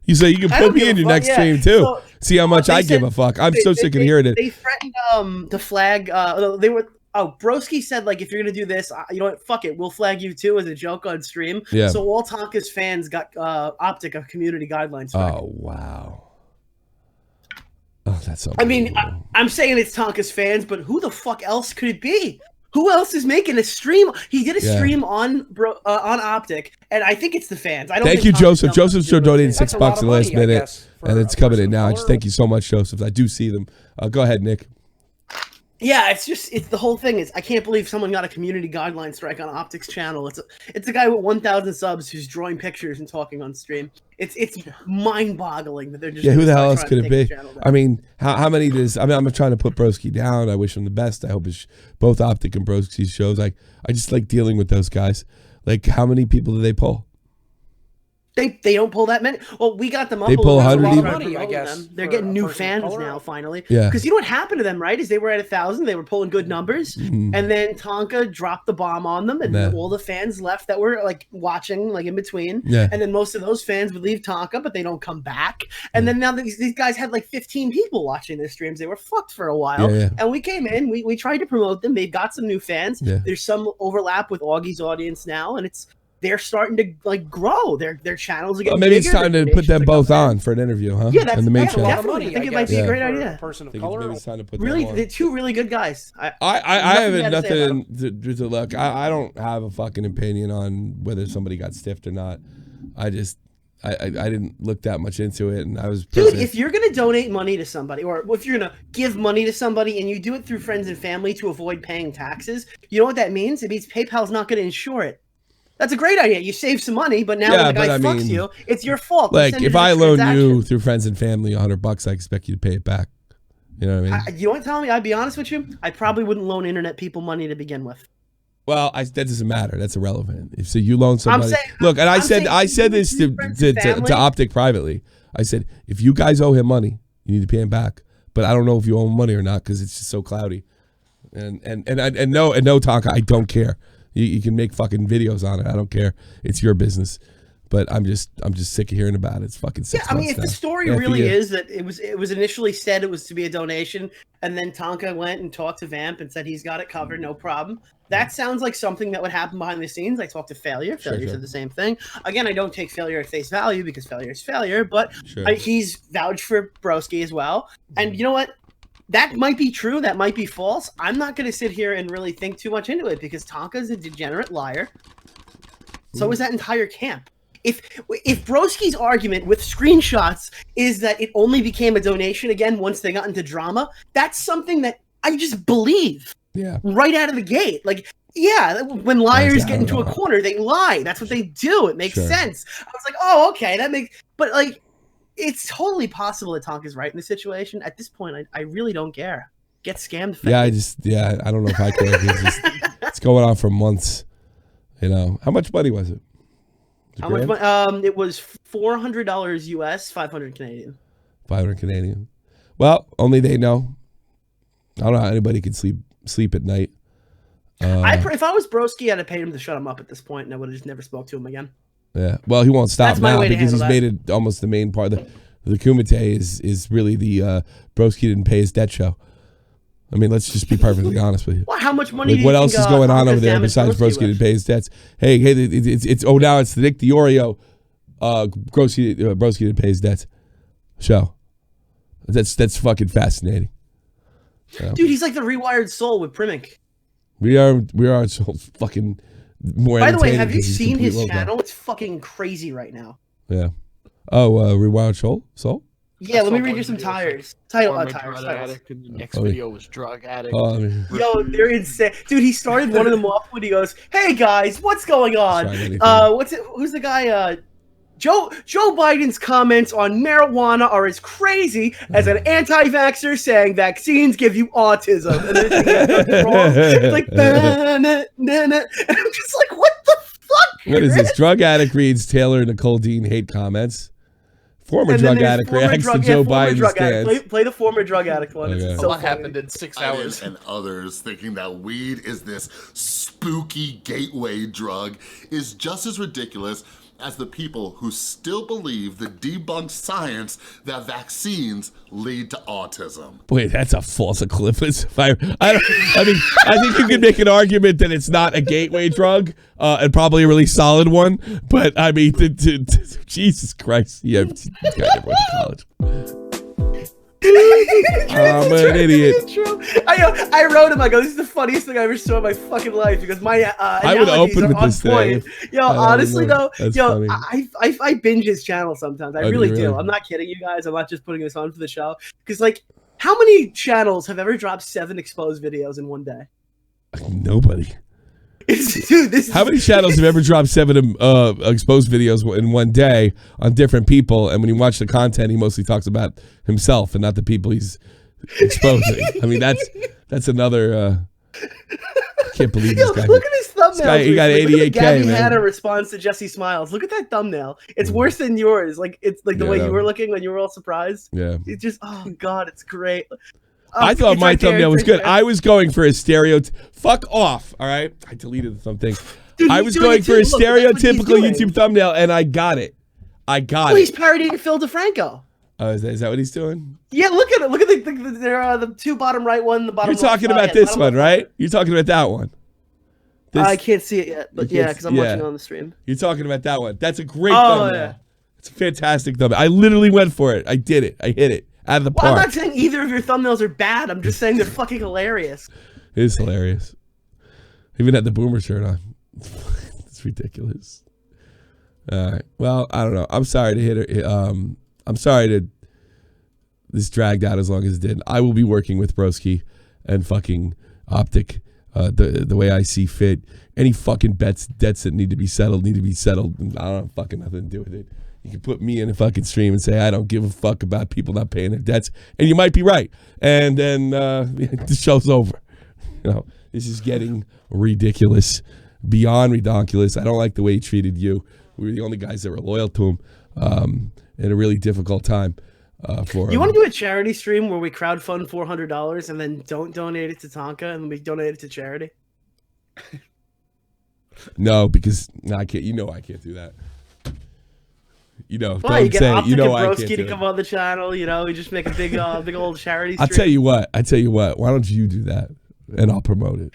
You say you can put me in your next stream too. So, see how much I give a fuck. I'm so sick of hearing it. They threatened to flag. They were. Oh, Broski said, like, if you're going to do this, you know what, fuck it, we'll flag you too as a joke on stream. Yeah. So all Tonka's fans got Optic a community guidelines strike. Oh, wow. Oh, that's so I mean, I'm saying it's Tonka's fans, but who the fuck else could it be? Who else is making a stream? He did a stream on Optic, and I think it's the fans. I don't thank you, Joseph. Joseph's still donating $6 in the last minute, and it's coming in now. Thank you so much, Joseph. I do see them. Go ahead, Nick. Yeah, it's the whole thing is I can't believe someone got a community guideline strike on Optic's channel. It's a guy with 1,000 subs who's drawing pictures and talking on stream. It's mind-boggling that they're just who the hell else could it be? I mean, how many does I'm trying to put Broski down. I wish him the best. I hope both Optic and Broski's shows. I just like dealing with those guys. Like, how many people do they pull? They don't pull that many. Well, we got them up. They pull 100 even. Money, I guess. They're getting new fans now, finally. Yeah. Because you know what happened to them, right? Is they were at 1,000. They were pulling good numbers, and then Tonka dropped the bomb on them, and all the fans left that were like watching, like in between. Yeah. And then most of those fans would leave Tonka, but they don't come back. And then now these guys had like 15 people watching their streams. They were fucked for a while. Yeah. And we came in. We tried to promote them. They've got some new fans. Yeah. There's some overlap with Augie's audience now, and they're starting to like grow. Their channels are getting maybe bigger. it's time to put them both on for an interview, huh? Yeah, that's on the main channel. definitely. I think it might be a great idea. Person of color. Maybe it's time to put Really, them on. they're 2 really good guys. I have nothing to look. I don't have a fucking opinion on whether somebody got stiffed or not. I didn't look that much into it, and I was dude. If you're gonna donate money to somebody, or if you're gonna give money to somebody, and you do it through friends and family to avoid paying taxes, you know what that means? It means PayPal's not gonna insure it. That's a great idea. You save some money, but now when the guy fucks you, it's your fault. Like, if I loan you through friends and family $100, I expect you to pay it back. You know what I mean? You want to tell me? I'd be honest with you. I probably wouldn't loan internet people money to begin with. Well, that doesn't matter. That's irrelevant. If so, you loan somebody. Saying, look, and I said this to Optic privately. I said, if you guys owe him money, you need to pay him back. But I don't know if you owe him money or not because it's just so cloudy. And no, Tonka, I don't care. You can make fucking videos on it. I don't care. It's your business. But I'm just sick of hearing about it. It's fucking 6 months I mean, if now. the story really is that it was initially said it was to be a donation, and then Tonka went and talked to Vamp and said he's got it covered, no problem. That sounds like something that would happen behind the scenes. I talked to Failure. Failure said the same thing. Again, I don't take Failure at face value because Failure is Failure, but he's vouched for Broski as well. And you know what? That might be true. That might be false. I'm not going to sit here and really think too much into it because Tonka's a degenerate liar. So is that entire camp. If Broski's argument with screenshots is that it only became a donation again once they got into drama, that's something that I just believe. Yeah. Right out of the gate. Like, yeah, when liars get into a corner, they lie. That's what they do. It makes sense. I was like, oh, okay, that makes. But like, it's totally possible that Tonka's right in the situation. At this point, I really don't care. Get scammed. Yeah, I don't know if I care. It's going on for months. You know, how much money was it? How much money? It was $400 US, 500 Canadian. 500 Canadian. Well, only they know. I don't know how anybody could sleep at night. If I was Broski, I'd have paid him to shut him up at this point, and I would have just never spoke to him again. Yeah. Well, he won't stop now because he's made it almost the main part. The Kumite is really the Broski didn't pay his debt show. I mean, let's just be perfectly honest with you. Well, how much money? What else is going on over there besides Broski didn't pay his debts? Hey, it's now it's the Nick Diorio, Broski didn't pay his debts show. That's fucking fascinating. Dude, he's like the Rewired Soul with Primic. We are so fucking more. By the way, have you seen his channel? It's fucking crazy right now. Yeah. Oh, Rewired Soul? Yeah, let me read you some tires. Title Drug addict, and the next video was drug addict. Yo, they're insane. Dude, he started one of them off when he goes, "Hey guys, what's going on? Who's the guy? Joe Biden's comments on marijuana are as crazy as an anti-vaxxer saying vaccines give you autism." And then wrong. It's like, and I'm just like, what the fuck? What is this? Drug addict reads Taylor Nicole Dean hate comments. Former drug addict reacts to Joe Biden's stance. Play the former drug addict one. Okay. So what happened in 6 hours? And others thinking that weed is this spooky gateway drug is just as ridiculous as the people who still believe the debunked science that vaccines lead to autism. Wait, that's a false equivalence. I think you can make an argument that it's not a gateway drug, and probably a really solid one. But I mean, Jesus Christ, yeah, this guy never went to college. I'm an idiot. I wrote him. I go, "This is the funniest thing I ever saw in my fucking life." Because my I would open with this today. Yo, honestly though, funny. I binge his channel sometimes. I really do. I'm not kidding you guys. I'm not just putting this on for the show. Because like, how many channels have ever dropped 7 exposed videos in one day? Nobody. Dude, how many channels have ever dropped 7 exposed videos in one day on different people? And when you watch the content, he mostly talks about himself and not the people he's exposing. I mean, that's another. I can't believe this guy. Look at his thumbnail. He got 88K. Gabby Hanna responds to Jesse Smiles. Look at that thumbnail. It's worse than yours. Like it's like the way you were looking when you were all surprised. Yeah. It's just god, it's great. I thought my thumbnail was good. I was going for a fuck off, all right? I deleted something. Dude, I was going for a stereotypical YouTube thumbnail, and I got it. He's parodying Phil DeFranco. Oh, is that what he's doing? Yeah, look at it. Look at the 2 bottom right one, the bottom You're talking about this one, right? You're talking about that one. I can't see it yet, but yeah, because I'm watching on the stream. You're talking about that one. That's a great thumbnail. Yeah. It's a fantastic thumbnail. I literally went for it. I did it. I hit it. Out of the park. I'm not saying either of your thumbnails are bad. I'm just saying they're fucking hilarious. It is hilarious. Even had the boomer shirt on. It's ridiculous. All right. Well, I don't know. I'm sorry to hit her. I'm sorry to this dragged out as long as it did. I will be working with Broski and fucking Optic the way I see fit. Any fucking debts that need to be settled. I don't have fucking nothing to do with it. You can put me in a fucking stream and say I don't give a fuck about people not paying their debts, and you might be right. And then the show's over. This is getting ridiculous, beyond ridiculous. I don't like the way he treated you. We were the only guys that were loyal to him in a really difficult time. You want to do a charity stream where we crowdfund $400 and then don't donate it to Tonka and we donate it to charity? No, because I can't. I can't do that. Well, don't you get say. Optic and I can't Broski do to come it. on the channel. We just make a big old charity stream. I'll tell you what. Why don't you do that, and I'll promote it.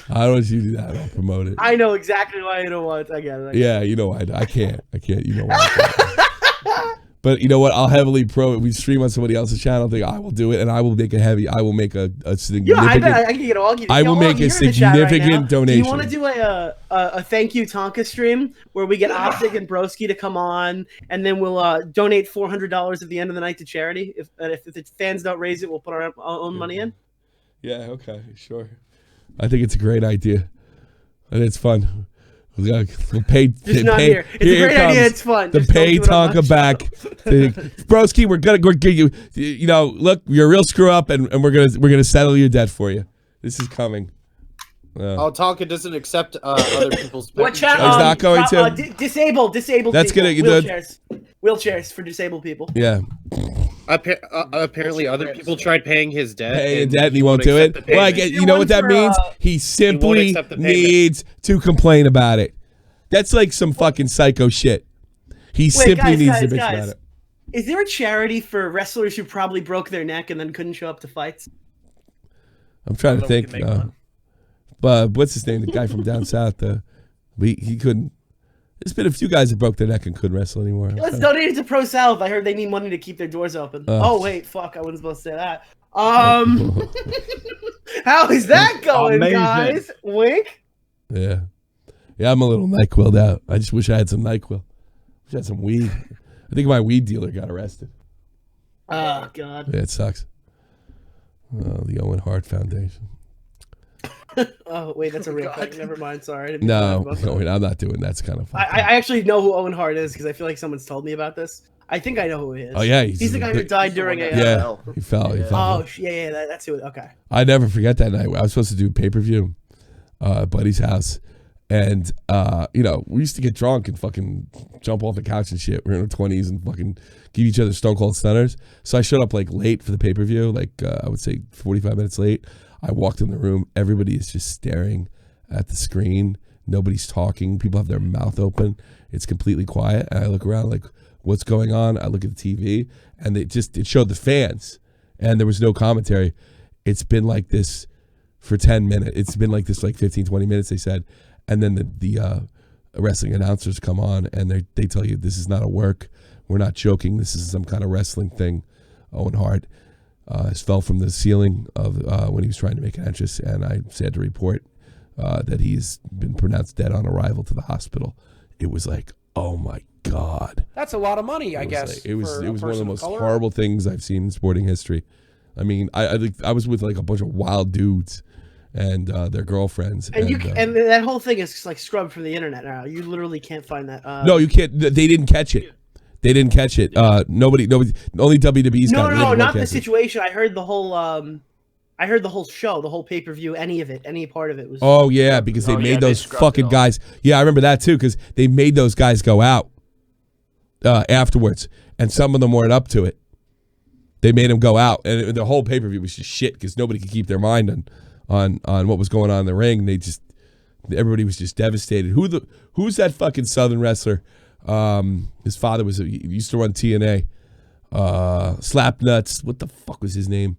I don't want you to do that. I'll promote it. I know exactly why you don't want. I get it. Yeah, I can't. You know why? I can't. But you know what? I'll heavily we stream on somebody else's channel. I will do it, and I will make I will make a significant. I can get Augie. I will make a significant donation. Do you want to do a thank you Tonka stream where we get Optic and Broski to come on, and then we'll donate $400 at the end of the night to charity. If the fans don't raise it, we'll put our own money in. Yeah. Okay. Sure. I think it's a great idea, and it's fun. We'll pay. Just not here. It's a great idea. It's fun. The pay Tonka back, Broski. We're gonna give you. Look, you're a real screw up, and we're gonna settle your debt for you. This is coming. Tonka doesn't accept other people's. What channel? He's not going to. Disabled. That's people. gonna Wheelchairs for disabled people. Yeah. Apparently, other people tried paying his debt. And he won't do it. Well, you know what that means? He simply needs to complain about it. That's like some fucking psycho shit. He simply needs to bitch about it. Is there a charity for wrestlers who probably broke their neck and then couldn't show up to fights? I'm trying to think. But what's his name? The guy from down south. He couldn't. There's been a few guys that broke their neck and couldn't wrestle anymore. Let's donate it to Pro South. I heard they need money to keep their doors open. Wait, fuck! I wasn't supposed to say that. How is that going, guys? Wink. Yeah, I'm a little NyQuil'd out. I just wish I had some NyQuil. Wish I had some weed. I think my weed dealer got arrested. Oh God. Yeah, it sucks. The Owen Hart Foundation. Oh wait, that's a real thing. Never mind. Sorry. No, I'm not doing that. That's kind of fun. I actually know who Owen Hart is because I feel like someone's told me about this. I think I know who he is. Oh yeah, he's the guy who died during a. Yeah, he fell. Oh yeah, that's who. Okay. I never forget that night. I was supposed to do pay-per-view at Buddy's house, and we used to get drunk and fucking jump off the couch and shit. We were in our 20s and fucking give each other stone cold stunners. So I showed up like late for the pay-per-view, I would say 45 minutes late. I walked in the room. Everybody is just staring at the screen. Nobody's talking. People have their mouth open. It's completely quiet. And I look around like, what's going on? I look at the TV, and it showed the fans, and there was no commentary. It's been like this for 10 minutes. It's been like this 15, 20 minutes, they said. And then the wrestling announcers come on, and they tell you this is not a work. We're not joking. This is some kind of wrestling thing. Owen Hart fell from the ceiling of when he was trying to make an entrance, and I sad to report that he's been pronounced dead on arrival to the hospital. It was like, oh my God. That's a lot of money, I guess. It was one of the most horrible things I've seen in sporting history. I mean, I was with a bunch of wild dudes and their girlfriends. And that whole thing is scrubbed from the internet now. You literally can't find that. No, you can't. They didn't catch it. They didn't catch it. Nobody. Only WWE's got it. No, not the situation. I heard the whole. I heard the whole show, the whole pay-per-view, any part of it was. Oh yeah, because they made those fucking guys. Yeah, I remember that too, because they made those guys go out afterwards, and some of them weren't up to it. They made them go out, and the whole pay-per-view was just shit because nobody could keep their mind on what was going on in the ring. Everybody was just devastated. Who's that fucking Southern wrestler? His father he used to run TNA. Slap Nuts. What the fuck was his name?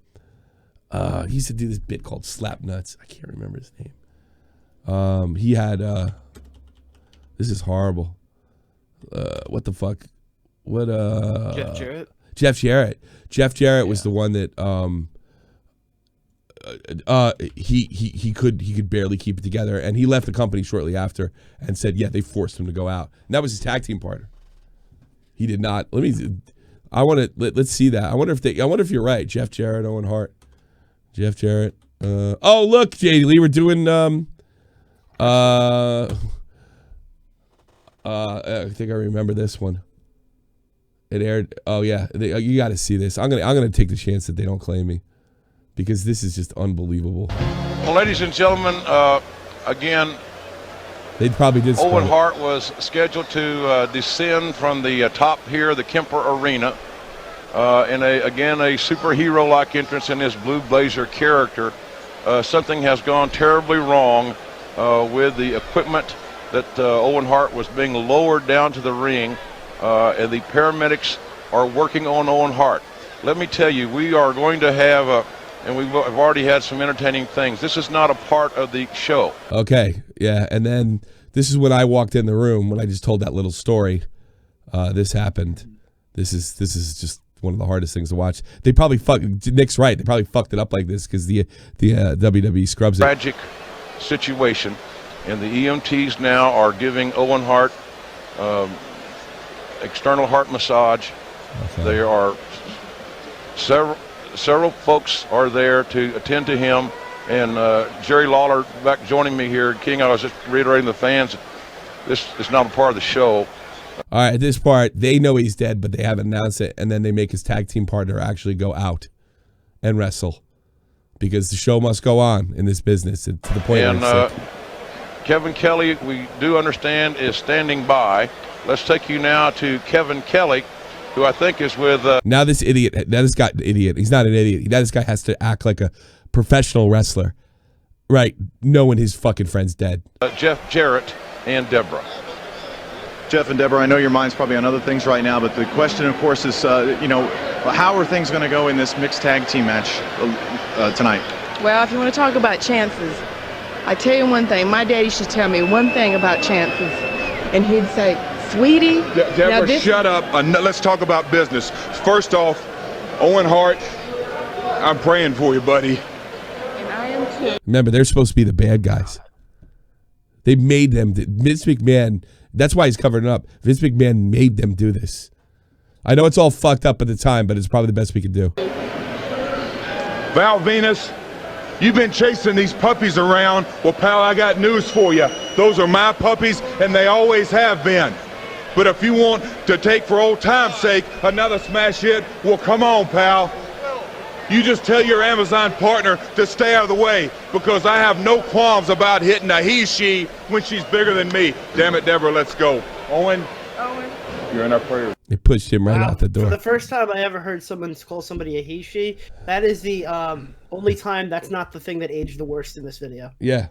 He used to do this bit called Slap Nuts. I can't remember his name. He had this is horrible. What the fuck? What Jeff Jarrett? Jeff Jarrett. Jeff Jarrett was the one that he could barely keep it together, and he left the company shortly after and said, yeah, they forced him to go out. And that was his tag team partner. He did not. Let's see that. I wonder if you're right. Jeff Jarrett, Owen Hart. Jeff Jarrett. Oh, look, J.D. Lee, we're doing I think I remember this one. It aired. Oh yeah, you got to see this. I'm gonna take the chance that they don't claim me, because this is just unbelievable. Well, ladies and gentlemen, again, they probably did. Owen Hart was scheduled to descend from the top here of the Kemper Arena in a superhero-like entrance in his blue blazer character. Something has gone terribly wrong with the equipment that Owen Hart was being lowered down to the ring, and the paramedics are working on Owen Hart. Let me tell you, we are going to have and we've already had some entertaining things. This is not a part of the show. Okay, yeah, and then this is when I walked in the room when I just told that little story. This happened. This is just one of the hardest things to watch. They probably Nick's right. They probably fucked it up like this because the WWE scrubs it. Tragic situation, and the EMTs now are giving Owen Hart external heart massage. Okay. There are several folks are there to attend to him, and Jerry Lawler back joining me here. King, I was just reiterating the fans, this is not a part of the show. All right, at this part, they know he's dead, but they haven't announced it, and then they make his tag team partner actually go out and wrestle, because the show must go on in this business to the point where it's Kevin Kelly, we do understand, is standing by. Let's take you now to Kevin Kelly, who I think is with... Now this idiot, he's not an idiot. Now this guy has to act like a professional wrestler, right, knowing his fucking friend's dead. Jeff Jarrett and Deborah. Jeff and Deborah, I know your mind's probably on other things right now, but the question, of course, is, how are things going to go in this mixed tag team match tonight? Well, if you want to talk about chances, I tell you one thing. My daddy should tell me one thing about chances, and he'd say, "Sweetie, Deborah, shut up. Let's talk about business. First off, Owen Hart, I'm praying for you, buddy." And I am too. Remember, they're supposed to be the bad guys. They made them. Vince McMahon. That's why he's covering it up. Vince McMahon made them do this. I know it's all fucked up at the time, but it's probably the best we could do. Val Venus, you've been chasing these puppies around. Well, pal, I got news for you. Those are my puppies, and they always have been. But if you want to take, for old time's sake, another smash hit, well, come on, pal. You just tell your Amazon partner to stay out of the way, because I have no qualms about hitting a he-she when she's bigger than me. Damn it, Deborah, let's go. Owen, you're in our prayers. They pushed him right out the door. For the first time I ever heard someone call somebody a he-she, that is the only time that's not the thing that aged the worst in this video. Yeah.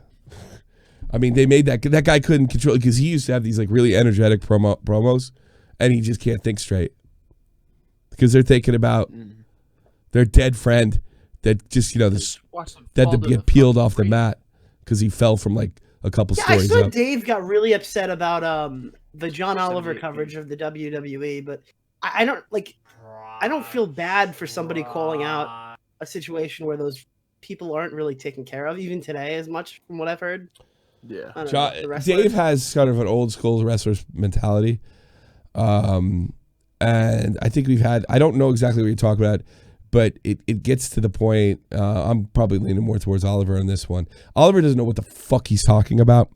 I mean, they made that guy couldn't control, because he used to have these like really energetic promos, and he just can't think straight. Because they're thinking about their dead friend that just, that to get peeled off the mat because he fell from like a couple stories I saw up. Dave got really upset about the John Oliver coverage of the WWE, but I don't feel bad for somebody calling out a situation where those people aren't really taken care of, even today, as much from what I've heard. Yeah. Dave has kind of an old school wrestler's mentality. And I think I don't know exactly what you're talking about, but it gets to the point, I'm probably leaning more towards Oliver on this one. Oliver doesn't know what the fuck he's talking about,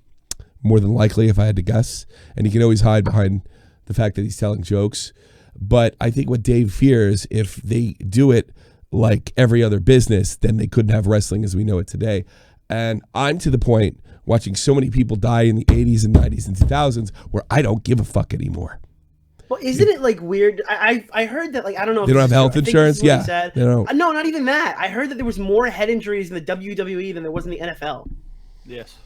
more than likely, if I had to guess. And he can always hide behind the fact that he's telling jokes. But I think what Dave fears, if they do it like every other business, then they couldn't have wrestling as we know it today. And I'm to the point, watching so many people die in the 80s and 90s and 2000s, where I don't give a fuck anymore. Well, isn't it like weird? I heard that, like, I don't know if they don't have health insurance. Yeah, they don't. No, not even that. I heard that there was more head injuries in the WWE than there was in the NFL. Yes,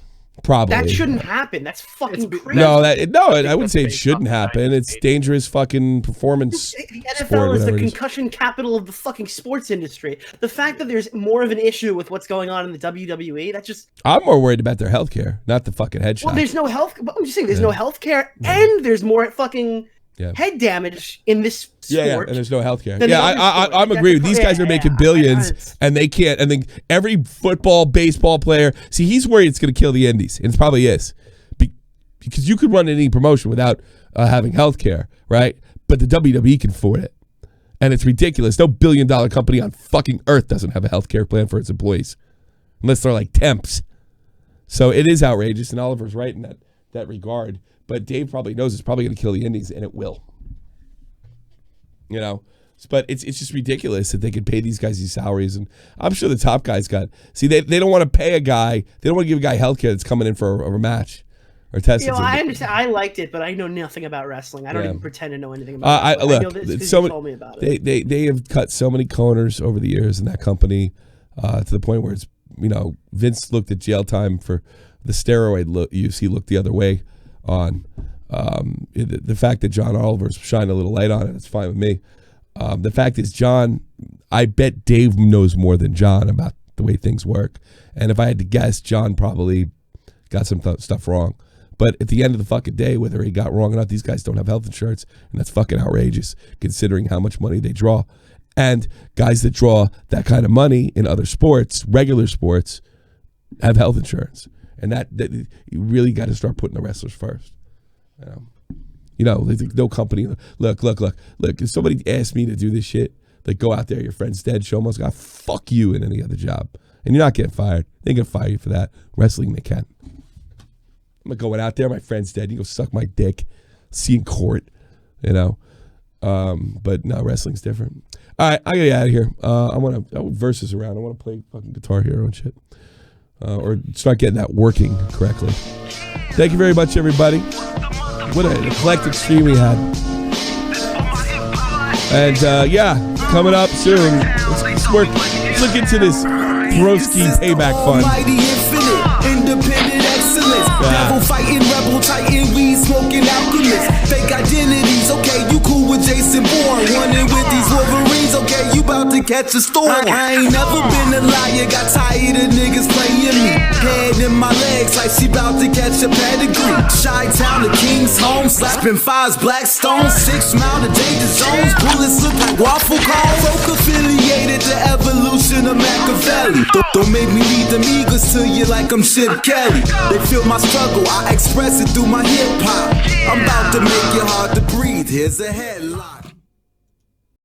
probably. That shouldn't happen. That's fucking crazy. No, I wouldn't say it shouldn't happen. It's dangerous fucking performance. The NFL is the concussion capital of the fucking sports industry. The fact that there's more of an issue with what's going on in the WWE, that's just. I'm more worried about their health care, not the fucking headshot. Well, there's no health. I'm just saying, there's no health care, and there's more fucking. Yeah. Head damage in this sport. Yeah, and there's no healthcare. Yeah, I'm agree with these guys are making billions, and they can't. And then every football, baseball player, see, he's worried it's going to kill the indies, and it probably is, because you could run any promotion without having healthcare, right? But the WWE can afford it, and it's ridiculous. No $1 billion company on fucking earth doesn't have a healthcare plan for its employees. unless they're like temps. So it is outrageous, and Oliver's right in that regard. But Dave probably knows it's probably going to kill the Indies, and it will. You know, but it's just ridiculous that they could pay these guys these salaries, and I'm sure the top guys got. See, they don't want to pay a guy. They don't want to give a guy healthcare that's coming in for a match or testing. I understand. I liked it, but I know nothing about wrestling. I don't even pretend to know anything about it. Look, I know this you told me about it. They have cut so many corners over the years in that company to the point where it's, you know, Vince looked at jail time for the steroid UFC looked the other way on. The fact that John Oliver's shining a little light on it, it's fine with me. The fact is, John, I bet Dave knows more than John about the way things work. And if I had to guess, John probably got some stuff wrong. But at the end of the fucking day, whether he got wrong or not, these guys don't have health insurance. And that's fucking outrageous, considering how much money they draw. And guys that draw that kind of money in other sports, regular sports, have health insurance. And that you really got to start putting the wrestlers first. You know, no company. Look. If somebody asked me to do this shit, like go out there, your friend's dead, show them, I'll fuck you in any other job. And you're not getting fired. They can fire you for that. Wrestling, they can. I'm not going out there, my friend's dead. You go suck my dick. See you in court, you know. But no, wrestling's different. All right, I gotta get out of here. I want to verses around. I want to play fucking Guitar Hero and shit. Or start getting that working correctly. Thank you very much, everybody. What an eclectic stream we had. And yeah, coming up soon. Let's look into this Broski payback fund. Independent excellence. Devil fighting, rebel titan, weed smoking alchemist. Fake identities, okay, you cool with Jason Bourne. Running with these Wolverines, okay, you about to catch a storm. I ain't never been a liar, got tired of niggas playing me. Head in my legs like she about to catch a pedigree. Chi-Town, the King's home, slapping fives, black stones, 6 mile to danger zones. Bullets look like waffle cones. Folk affiliated the evolution of Machiavelli. Don't make me lead them eagles to you like I'm Chip Kelly. They feel my struggle, I express it through my hip hop. I'm about to make it hard to breathe, here's a headline.